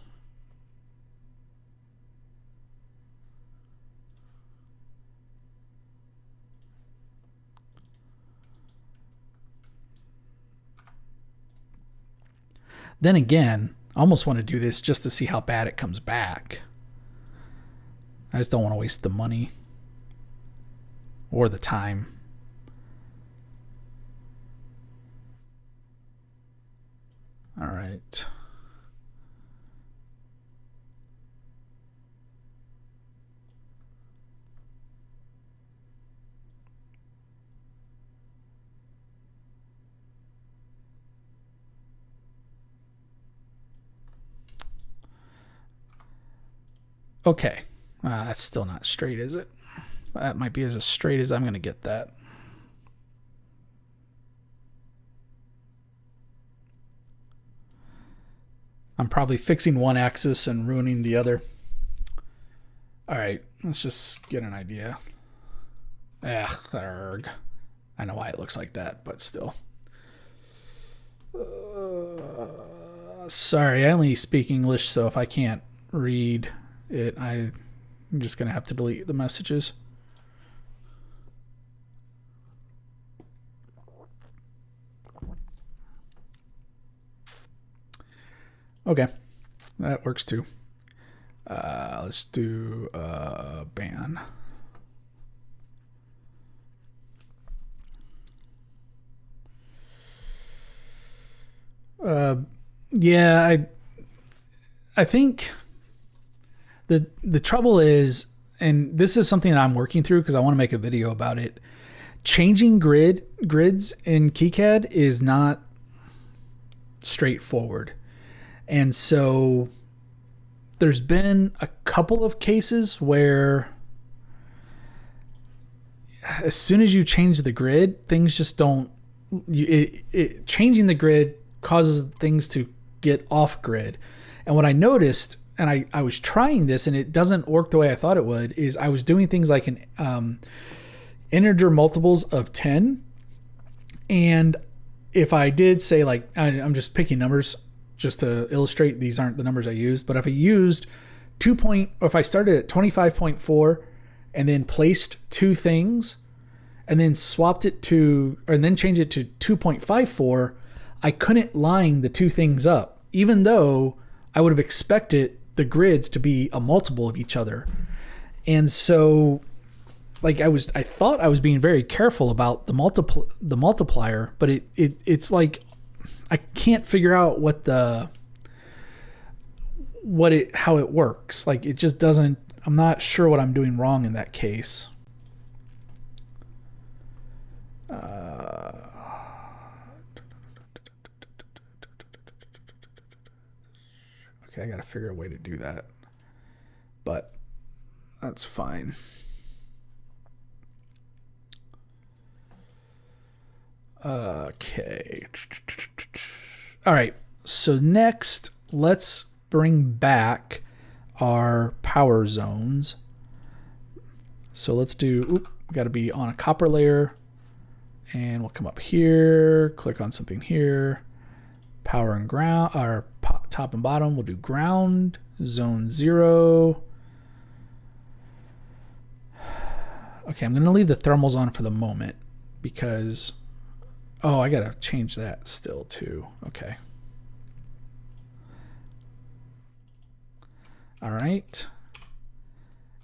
Then again, I almost want to do this just to see how bad it comes back. I just don't want to waste the money or the time. All right. Okay. That's still not straight, is it? That might be as straight as I'm going to get that. I'm probably fixing one axis and ruining the other. All right, let's just get an idea. Arg. I know why it looks like that, but still. Sorry, I only speak English, so if I can't read it, I'm just going to have to delete the messages. Okay, that works too. Let's do ban. Yeah, I think the trouble is, and this is something that I'm working through because I want to make a video about it. Changing grids in KiCad is not straightforward. And so there's been a couple of cases where as soon as you change the grid, things just don't, changing the grid causes things to get off grid. And what I noticed, and I was trying this and it doesn't work the way I thought it would, is I was doing things like an integer multiples of 10. And if I did say, like, I'm just picking numbers just to illustrate, these aren't the numbers I used, but if I used or if I started at 25.4 and then placed two things and then swapped it to, or then changed it to 2.54, I couldn't line the two things up, even though I would have expected the grids to be a multiple of each other. And so, like, I thought I was being very careful about the multiplier, but it's like I can't figure out how it works. Like, it just doesn't. I'm not sure what I'm doing wrong in that case. Okay, I got to figure a way to do that, but that's fine. Okay. All right. So next, let's bring back our power zones. So let's do, we got to be on a copper layer, and we'll come up here, click on something here, power and ground, or top and bottom. We'll do ground, zone 0. Okay, I'm going to leave the thermals on for the moment because, oh, I got to change that still too. Okay. All right.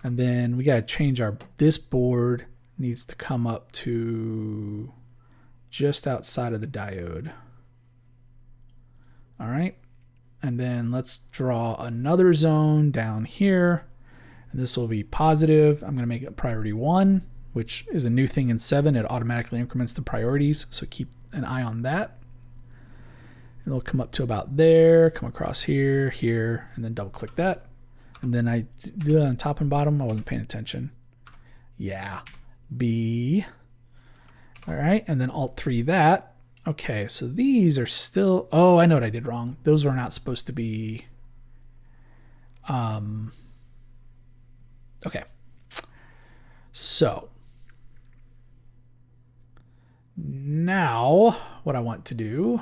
And then we got to change this board needs to come up to just outside of the diode. All right. And then let's draw another zone down here. And this will be positive. I'm going to make it priority 1, which is a new thing in 7. It automatically increments the priorities. So keep an eye on that. And it'll come up to about there, come across here, here, and then double click that. And then I do that on top and bottom. I wasn't paying attention. Yeah. B. All right. And then Alt 3 that. Okay. So these are still, oh, I know what I did wrong. Those were not supposed to be, okay. So now what I want to do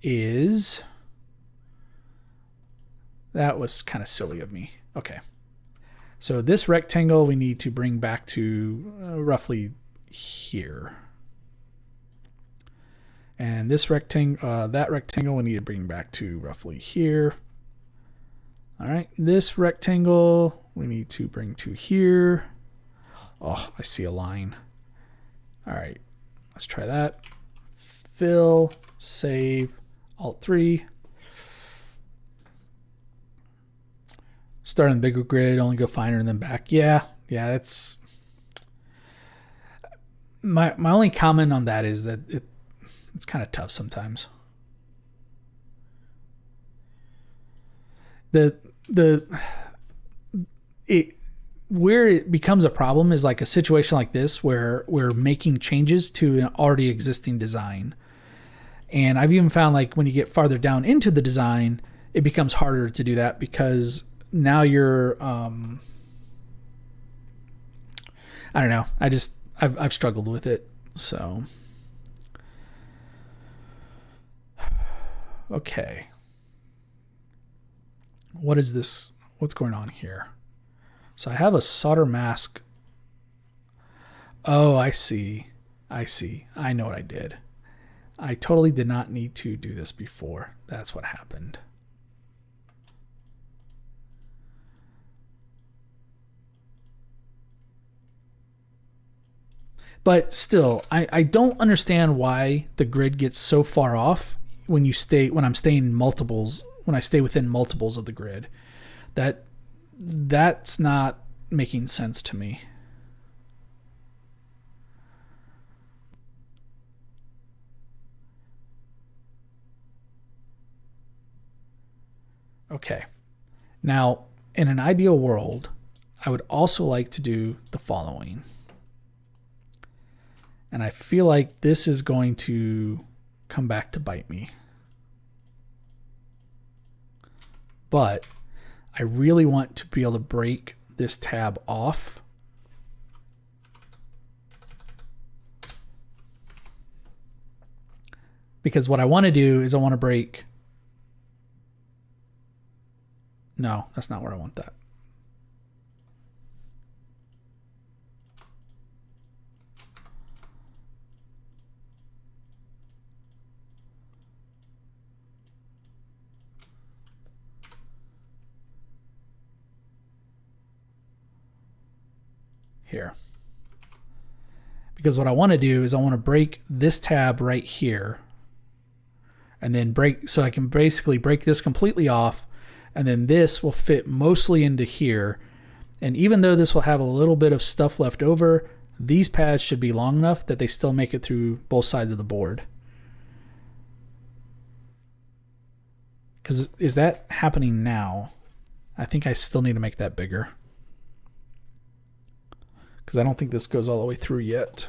is, that was kind of silly of me. Okay. So this rectangle we need to bring back to roughly here. And this rectangle, that rectangle we need to bring back to roughly here. All right. This rectangle we need to bring to here. Oh, I see a line. All right. Let's try that. Fill, save, Alt 3. Start on the bigger grid, only go finer and then back. Yeah, that's my only comment on that is that it's kind of tough sometimes. the it where it becomes a problem is like a situation like this where we're making changes to an already existing design. And I've even found like when you get farther down into the design, it becomes harder to do that because now you're I don't know. I've struggled with it. So okay. What is this? What's going on here? So I have a solder mask. Oh, I see. I know what I did. I totally did not need to do this before. That's what happened. But still, I don't understand why the grid gets so far off when I'm staying multiples, when I stay within multiples of the grid. That's not making sense to me. Okay. Now, in an ideal world, I would also like to do the following. And I feel like this is going to come back to bite me. But I really want to be able to break this tab off. Because what I want to do is I want to break... No, that's not where I want that. Here. Because what I want to do is I want to break this tab right here. And then so I can basically break this completely off. And then this will fit mostly into here. And even though this will have a little bit of stuff left over, these pads should be long enough that they still make it through both sides of the board. Because is that happening now? I think I still need to make that bigger. Because I don't think this goes all the way through yet.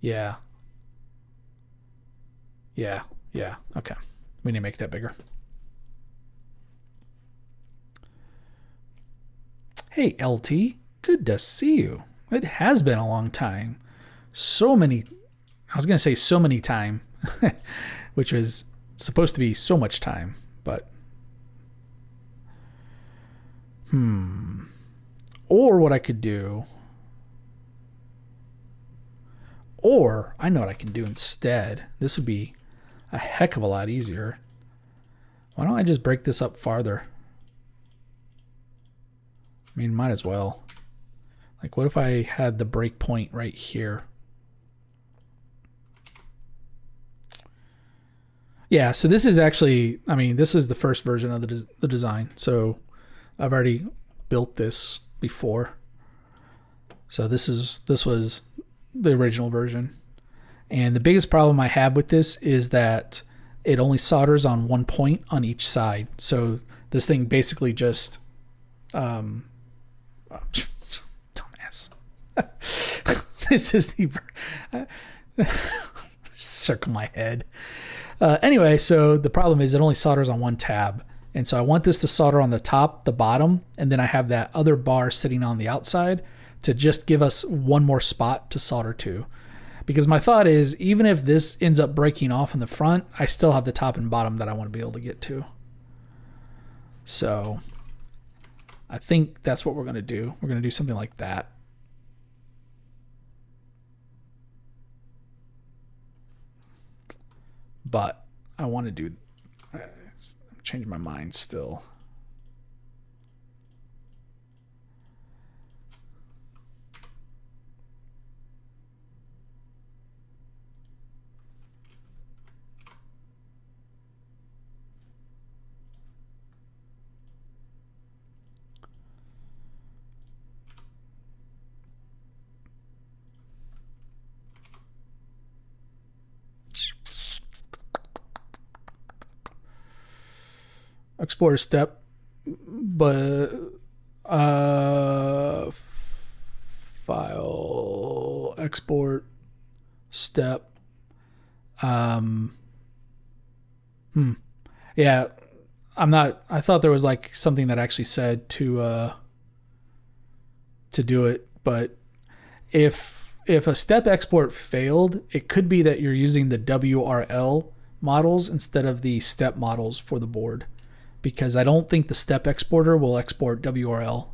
Yeah. Okay. We need to make that bigger. Hey, LT. Good to see you. It has been a long time. I was going to say so many time, which was supposed to be so much time, but... Or what I could do... Or, I know what I can do instead. This would be a heck of a lot easier. Why don't I just break this up farther? I mean, might as well. Like, what if I had the break point right here? Yeah, so this is actually, I mean, this is the first version of the design. So I've already built this before. So this was the original version. And the biggest problem I have with this is that it only solders on one point on each side. So this thing basically just dumbass. This is the circle my head. Anyway, so the problem is it only solders on one tab. And so I want this to solder on the top, the bottom, and then I have that other bar sitting on the outside to just give us one more spot to solder to. Because my thought is, even if this ends up breaking off in the front, I still have the top and bottom that I want to be able to get to. So I think that's what we're going to do. We're going to do something like that. But I want to do... I'm changing my mind still. export a step, but file export step. Yeah, I thought there was like something that actually said to do it, but if a step export failed, it could be that you're using the WRL models instead of the step models for the board, because I don't think the step exporter will export WRL.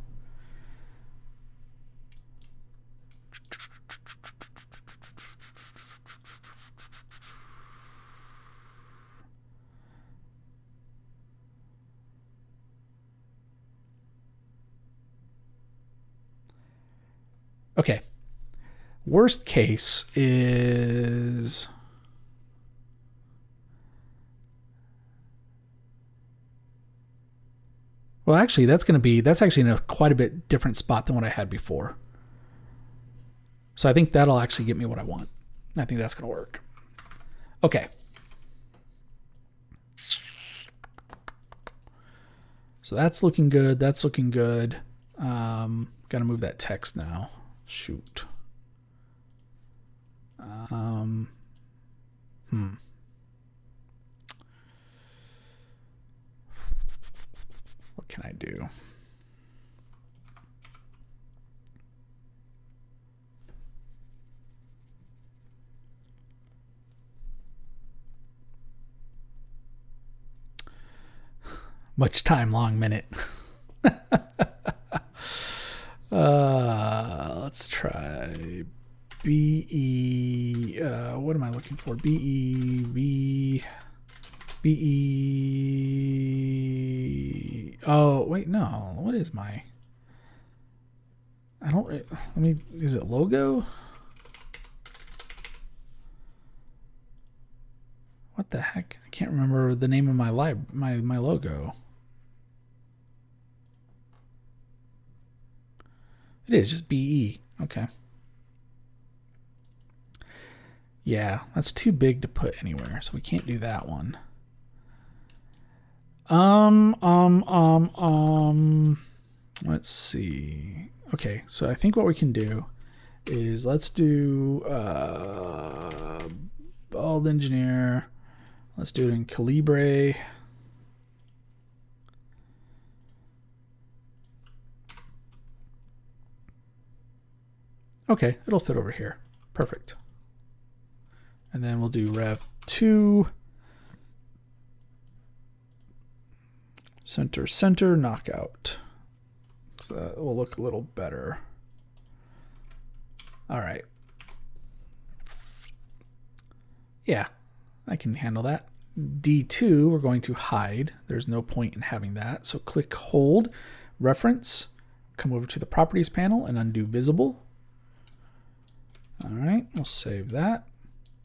Okay. Worst case is... Well, actually, that's actually in a quite a bit different spot than what I had before. So I think that'll actually get me what I want. I think that's going to work. Okay. So that's looking good. That's looking good. Got to move that text now. Shoot. What can I do? Much time, long minute. Let's try BE. What am I looking for? BE. Oh, wait, no. What is my... I don't... Let me... Is it logo? What the heck? I can't remember the name of my my logo. It is just BE. Okay. Yeah, that's too big to put anywhere, so we can't do that one. Let's see. Okay, so I think what we can do is let's do Bald Engineer. Let's do it in Calibre. Okay, it'll fit over here. Perfect. And then we'll do Rev 2. Center, knockout. So that will look a little better. All right. Yeah, I can handle that. D2, we're going to hide. There's no point in having that. So click hold, reference, come over to the properties panel and undo visible. All right, we'll save that.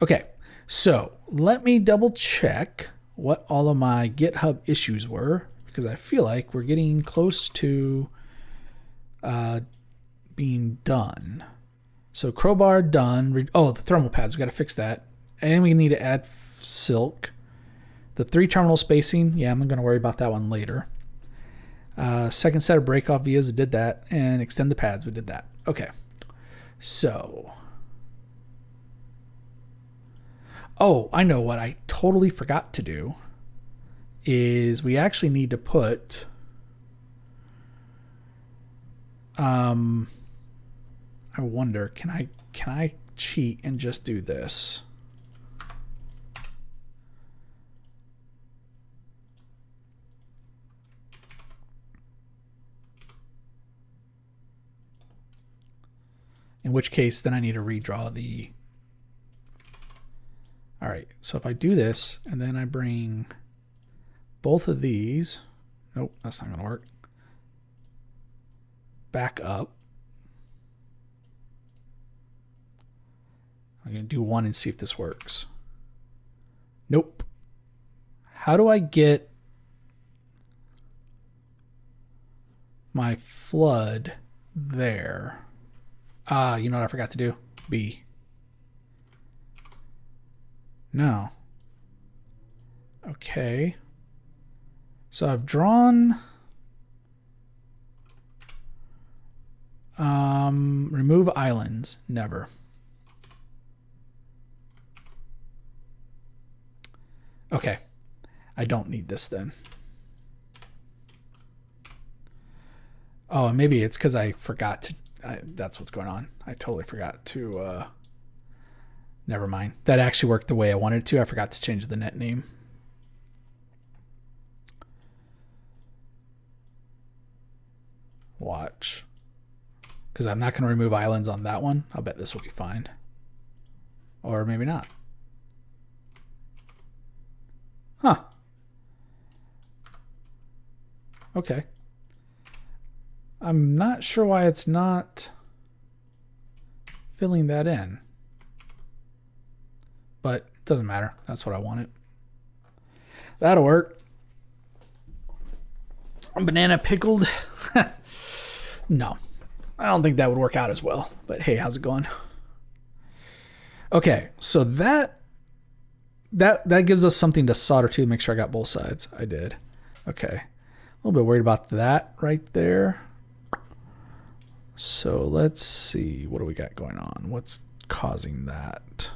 Okay, so let me double check what all of my GitHub issues were, because I feel like we're getting close to being done. So crowbar done. Oh, the thermal pads, we got to fix that. And we need to add silk. The 3 terminal spacing, yeah, I'm going to worry about that one later. Second set of breakoff vias, we did that. And extend the pads, we did that. Okay, so... Oh, I know what I totally forgot to do is we actually need to put I wonder, can I cheat and just do this? In which case then I need to redraw the... All right, so if I do this and then I bring both of these, nope, that's not gonna work, back up. I'm gonna do one and see if this works. Nope. How do I get my flood there? You know what I forgot to do? B. No. Okay. So I've drawn remove islands. Never. Okay. I don't need this then. Oh, and maybe it's because I forgot to. That's what's going on. I totally forgot to. Never mind. That actually worked the way I wanted to. I forgot to change the net name. Watch. Because I'm not going to remove islands on that one. I'll bet this will be fine. Or maybe not. Huh. Okay. I'm not sure why it's not filling that in. But it doesn't matter. That's what I wanted. That'll work. Banana pickled. No. I don't think that would work out as well. But hey, how's it going? Okay, so that gives us something to solder to. Make sure I got both sides. I did. Okay. A little bit worried about that right there. So let's see. What do we got going on? What's causing that?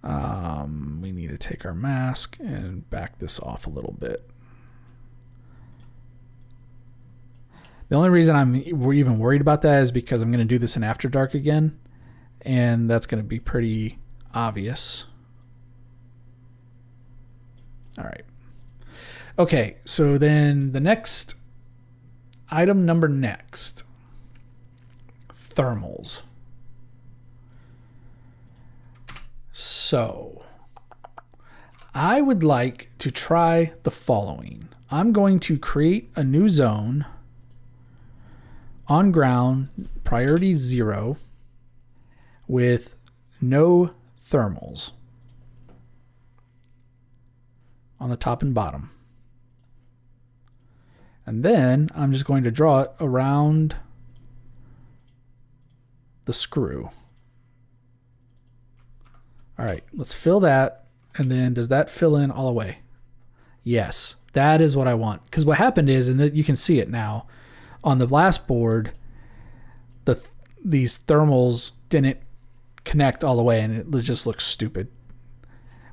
We need to take our mask and back this off a little bit. The only reason we're even worried about that is because I'm going to do this in After Dark again, and that's going to be pretty obvious. All right. Okay, so then the next item number next, thermals. So I would like to try the following. I'm going to create a new zone on ground, priority 0, with no thermals on the top and bottom. And then I'm just going to draw it around the screw. All right, let's fill that. And then does that fill in all the way? Yes, that is what I want. Because what happened is, and you can see it now, on the last board, these thermals didn't connect all the way, and it just looks stupid.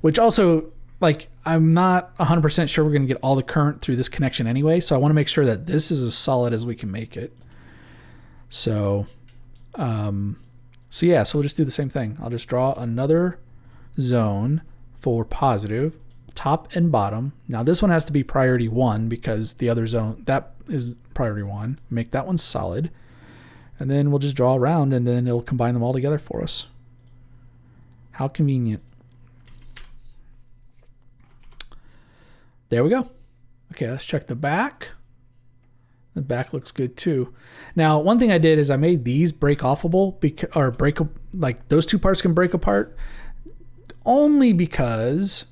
Which also, like, I'm not 100% sure we're going to get all the current through this connection anyway, so I want to make sure that this is as solid as we can make it. So yeah, so we'll just do the same thing. I'll just draw another zone for positive, top and bottom. Now this one has to be priority 1 because the other zone, that is priority 1. Make that one solid. And then we'll just draw around, and then it'll combine them all together for us. How convenient. There we go. Okay, let's check the back. The back looks good too. Now, one thing I did is I made these break-offable, like those two parts can break apart, only because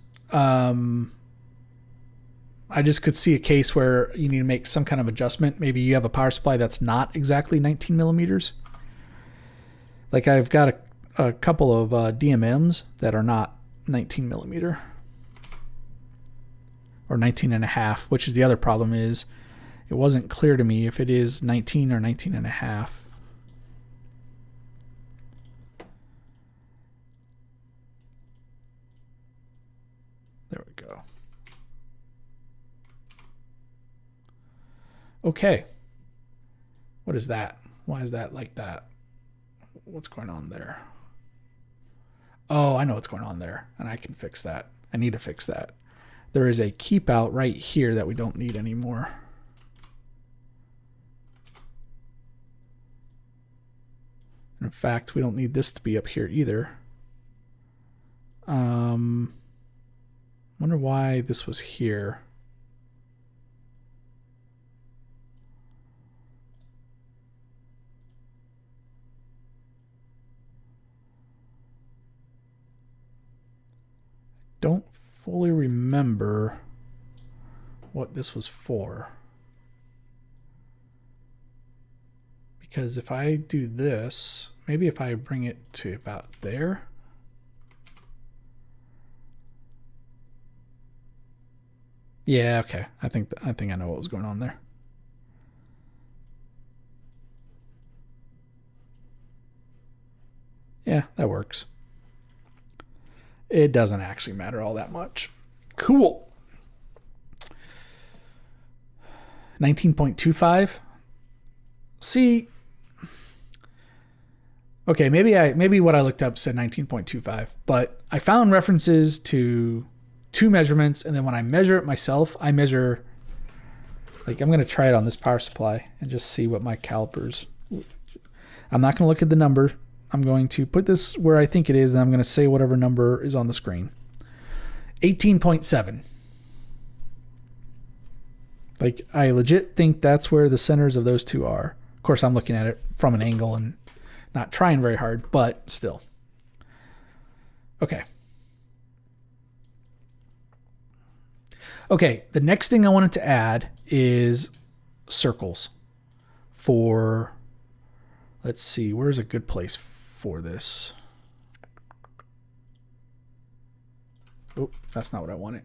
I just could see a case where you need to make some kind of adjustment. Maybe you have a power supply that's not exactly 19 millimeters. Like I've got a couple of DMMs that are not 19 millimeter. Or 19 and a half, which is the other problem is it wasn't clear to me if it is 19 or 19 and a half. There we go. Okay. What is that? Why is that like that? What's going on there? Oh, I know what's going on there, and I can fix that. I need to fix that. There is a keep out right here that we don't need anymore. In fact, we don't need this to be up here either. Wonder why this was here. Don't fully remember what this was for. Because if I do this, maybe if I bring it to about there. Yeah, okay. I think I know what was going on there. Yeah, that works. It doesn't actually matter all that much. Cool. 19.25. See, okay, maybe what I looked up said 19.25, but I found references to two measurements, and then when I measure it myself, I measure, like, I'm going to try it on this power supply and just see what my calipers. I'm not going to look at the number. I'm going to put this where I think it is, and I'm going to say whatever number is on the screen. 18.7. Like, I legit think that's where the centers of those two are. Of course, I'm looking at it from an angle and not trying very hard, but still. Okay. Okay, the next thing I wanted to add is circles for, let's see, where's a good place for this? Oh, that's not what I wanted.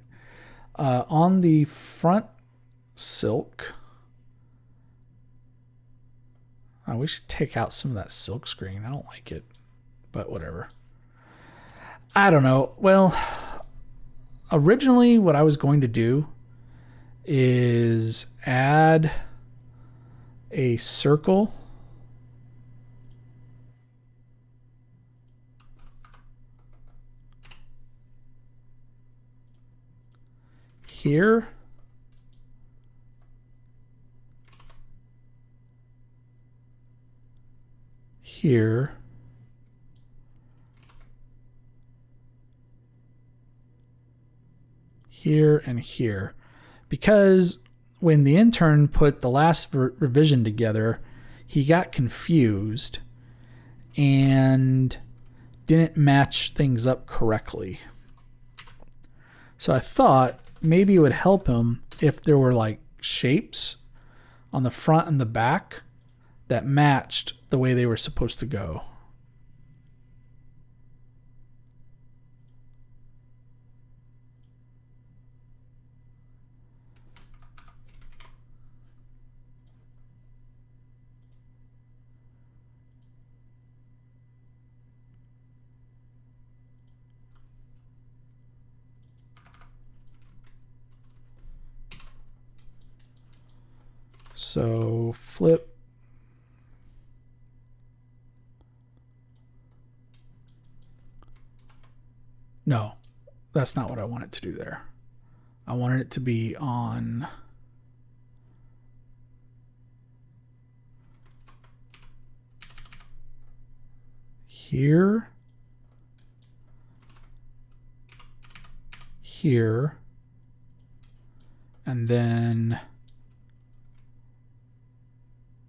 On the front silk, we should take out some of that silk screen. I don't like it, but whatever. I don't know. Well, originally what I was going to do is add a circle here, here, here, and here, because when the intern put the last revision together, he got confused and didn't match things up correctly. So I thought maybe it would help him if there were like shapes on the front and the back that matched the way they were supposed to go. So flip. No, that's not what I wanted to do there. I wanted it to be on here, here, and then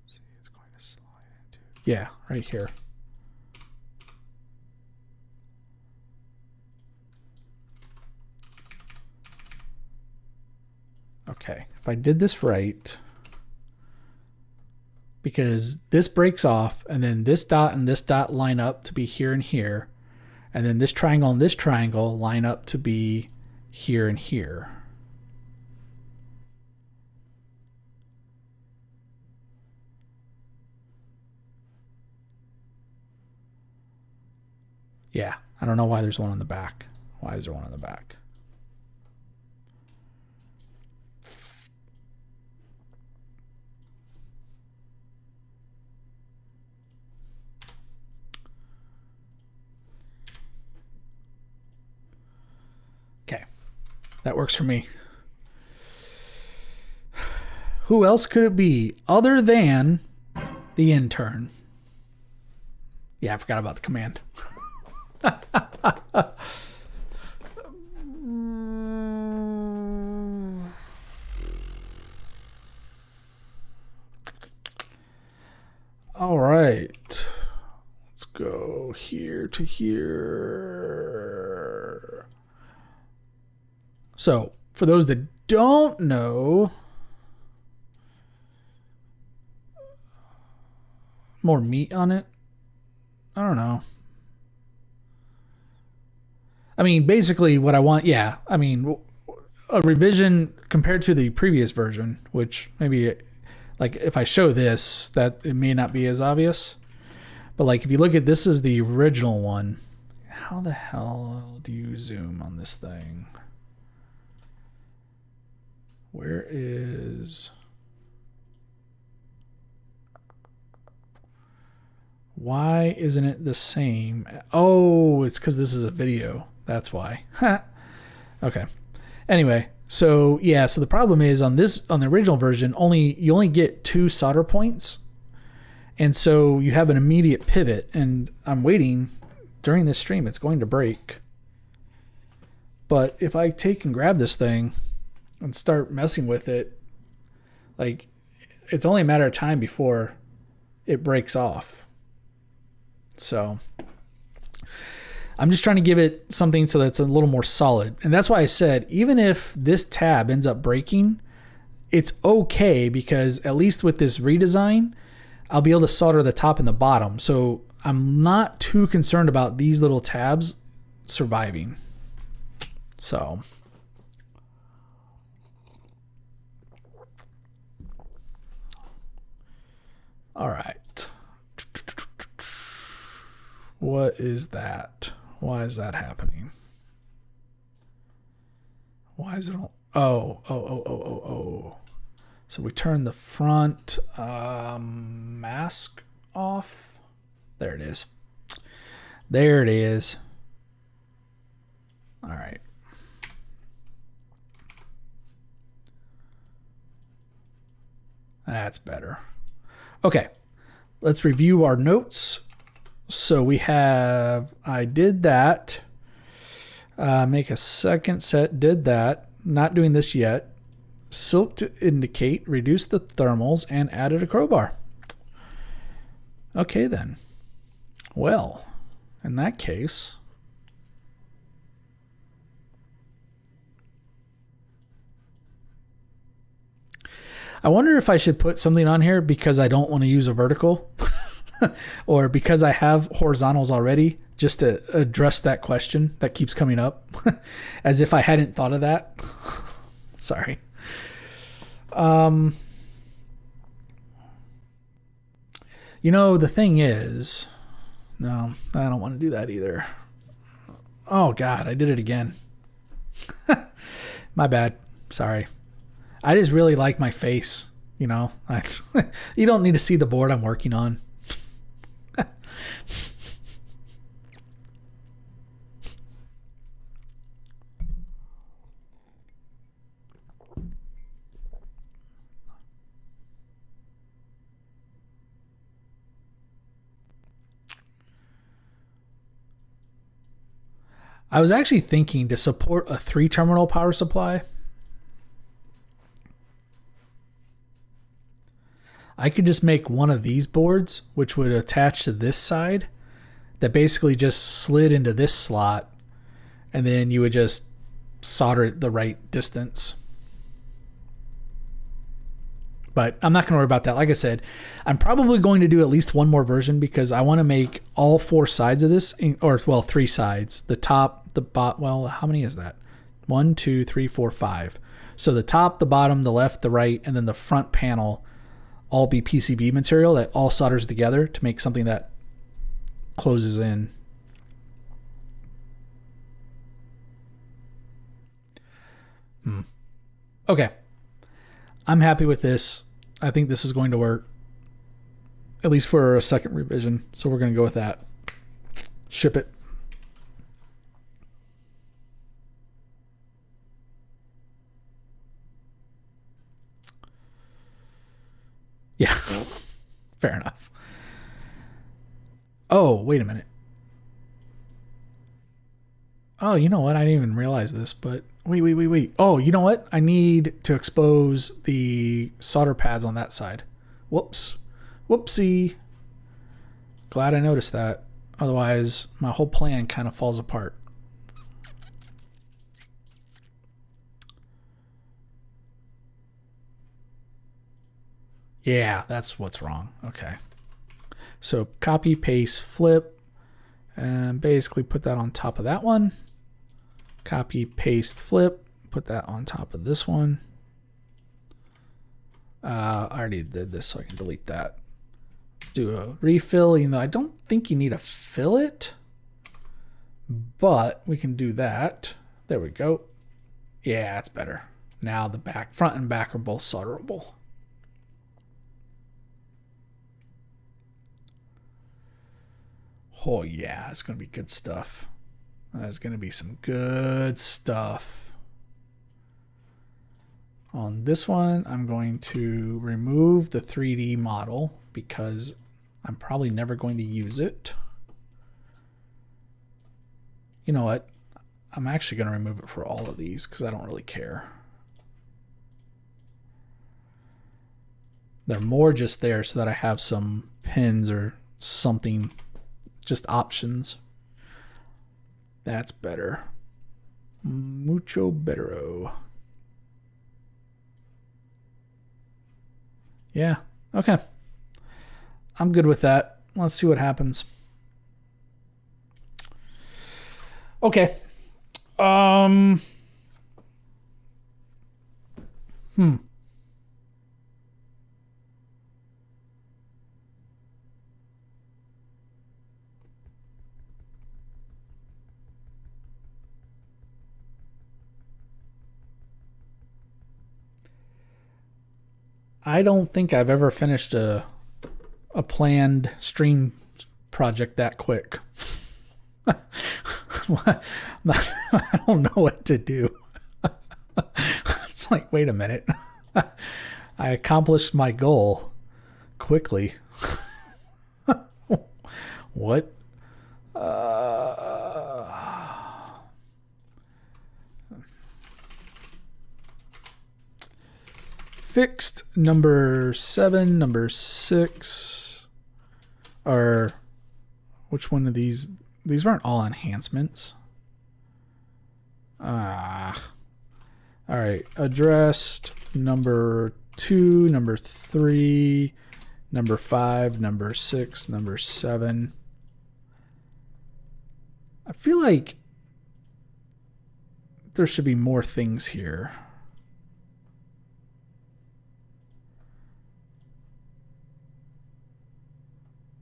let's see, it's going to slide into, yeah, right here. Okay, if I did this right, because this breaks off, and then this dot and this dot line up to be here and here, and then this triangle and this triangle line up to be here and here. Yeah, I don't know why there's one on the back. Why is there one on the back? Okay, that works for me. Who else could it be other than the intern? Yeah, I forgot about the command. All right, let's go here to here. So for those that don't know, more meat on it. I don't know. I mean, basically what I want, yeah. I mean, a revision compared to the previous version, which maybe like if I show this, that it may not be as obvious. But like if you look at this is the original one. How the hell do you zoom on this thing? Where is... Why isn't it the same? Oh, it's because this is a video. That's why. Okay. Anyway, so yeah, so the problem is on the original version, you only get 2 solder points. And so you have an immediate pivot, and I'm waiting during this stream, it's going to break. But if I take and grab this thing and start messing with it, like it's only a matter of time before it breaks off. So I'm just trying to give it something so that's a little more solid. And that's why I said, even if this tab ends up breaking, it's okay because at least with this redesign, I'll be able to solder the top and the bottom. So I'm not too concerned about these little tabs surviving. So all right. What is that? Why is that happening? Why is it all... Oh. So we turn the front mask off. There it is. There it is. All right. That's better. Okay. Let's review our notes. So we have, I did that. Make a second set, did that. Not doing this yet. Silk to indicate, reduce the thermals, and added a crowbar. Okay then. Well, in that case, I wonder if I should put something on here because I don't want to use a vertical or because I have horizontals already, just to address that question that keeps coming up as if I hadn't thought of that. Sorry. You know, the thing is, no, I don't want to do that either. Oh God, I did it again. My bad. Sorry. I just really like my face, you know. You don't need to see the board I'm working on. I was actually thinking to support a 3-terminal power supply. I could just make one of these boards, which would attach to this side, that basically just slid into this slot, and then you would just solder it the right distance. But I'm not going to worry about that. Like I said, I'm probably going to do at least one more version because I want to make all 4 sides of this, or well, 3 sides. The top, the bottom, well, how many is that? 1, 2, 3, 4, 5. So the top, the bottom, the left, the right, and then the front panel all be PCB material that all solders together to make something that closes in. Okay. I'm happy with this. I think this is going to work, at least for a second revision. So we're going to go with that. Ship it. Yeah, fair enough. Oh, wait a minute. Oh, you know what? I didn't even realize this, but wait. Oh, you know what? I need to expose the solder pads on that side. Whoops. Whoopsie. Glad I noticed that. Otherwise, my whole plan kind of falls apart. Yeah, that's what's wrong. Okay. So copy, paste, flip, and basically put that on top of that one. Copy, paste, flip, put that on top of this one. I already did this, so I can delete that. Let's do a refill, even though I don't think you need to fill it, but we can do that. There we go. Yeah, that's better. Now the front and back are both solderable. Oh yeah, it's gonna be good stuff. There's gonna be some good stuff. On this one, I'm going to remove the 3D model because I'm probably never going to use it. You know what? I'm actually going to remove it for all of these because I don't really care. They're more just there so that I have some pins or something, just options. That's better. Mucho bettero. Yeah, okay. I'm good with that. Let's see what happens. Okay. I don't think I've ever finished a planned stream project that quick. I don't know what to do. It's like, wait a minute. I accomplished my goal quickly. What? Fixed number 7, number 6 are, which one of these? These weren't all enhancements. All right, addressed number 2, number 3, number 5, number 6, number 7. I feel like there should be more things here.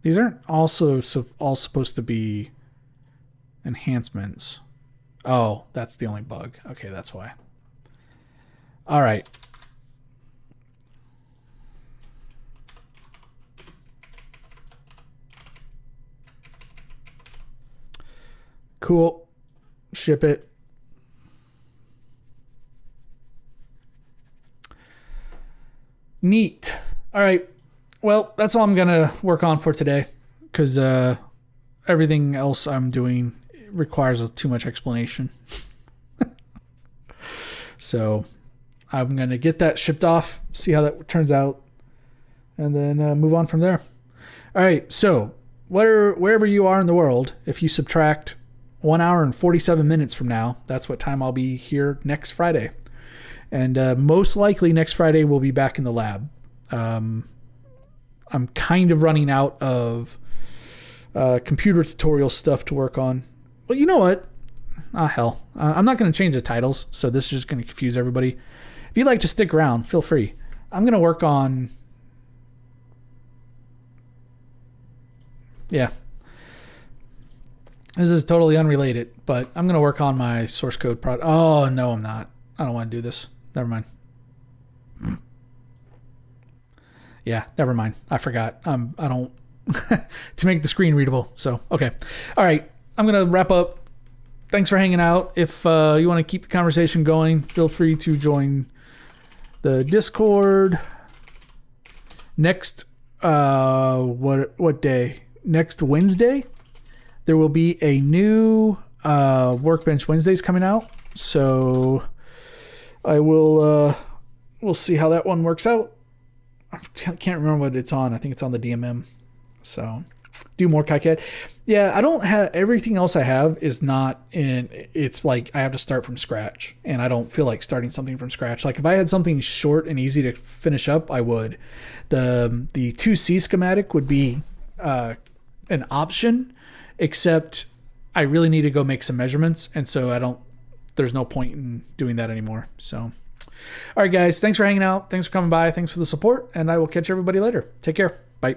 These aren't also all supposed to be enhancements. Oh, that's the only bug. Okay, that's why. All right. Cool. Ship it. Neat. All right. Well, that's all I'm going to work on for today because everything else I'm doing requires too much explanation. So I'm going to get that shipped off, see how that turns out, and then move on from there. All right. So wherever you are in the world, if you subtract 1 hour and 47 minutes from now, that's what time I'll be here next Friday. And most likely next Friday we'll be back in the lab. I'm kind of running out of computer tutorial stuff to work on. Well, you know what? Hell. I'm not going to change the titles, so this is just going to confuse everybody. If you'd like to stick around, feel free. I'm going to work on... Yeah. This is totally unrelated, but I'm going to work on my source code project. Oh, no, I'm not. I don't want to do this. Never mind. Yeah, never mind. I forgot. I don't to make the screen readable. So, okay. All right. I'm going to wrap up. Thanks for hanging out. If you want to keep the conversation going, feel free to join the Discord. Next, what day? Next Wednesday, there will be a new Workbench Wednesdays coming out. So I will, we'll see how that one works out. I can't remember what it's on. I think it's on the DMM. So do more KiCad. Yeah, I don't have everything else I have is not in. It's like I have to start from scratch, and I don't feel like starting something from scratch. Like if I had something short and easy to finish up, I would. The 2C schematic would be an option, except I really need to go make some measurements, and so I don't there's no point in doing that anymore. So, all right, guys, thanks for hanging out. Thanks for coming by. Thanks for the support, and I will catch everybody later. Take care. Bye.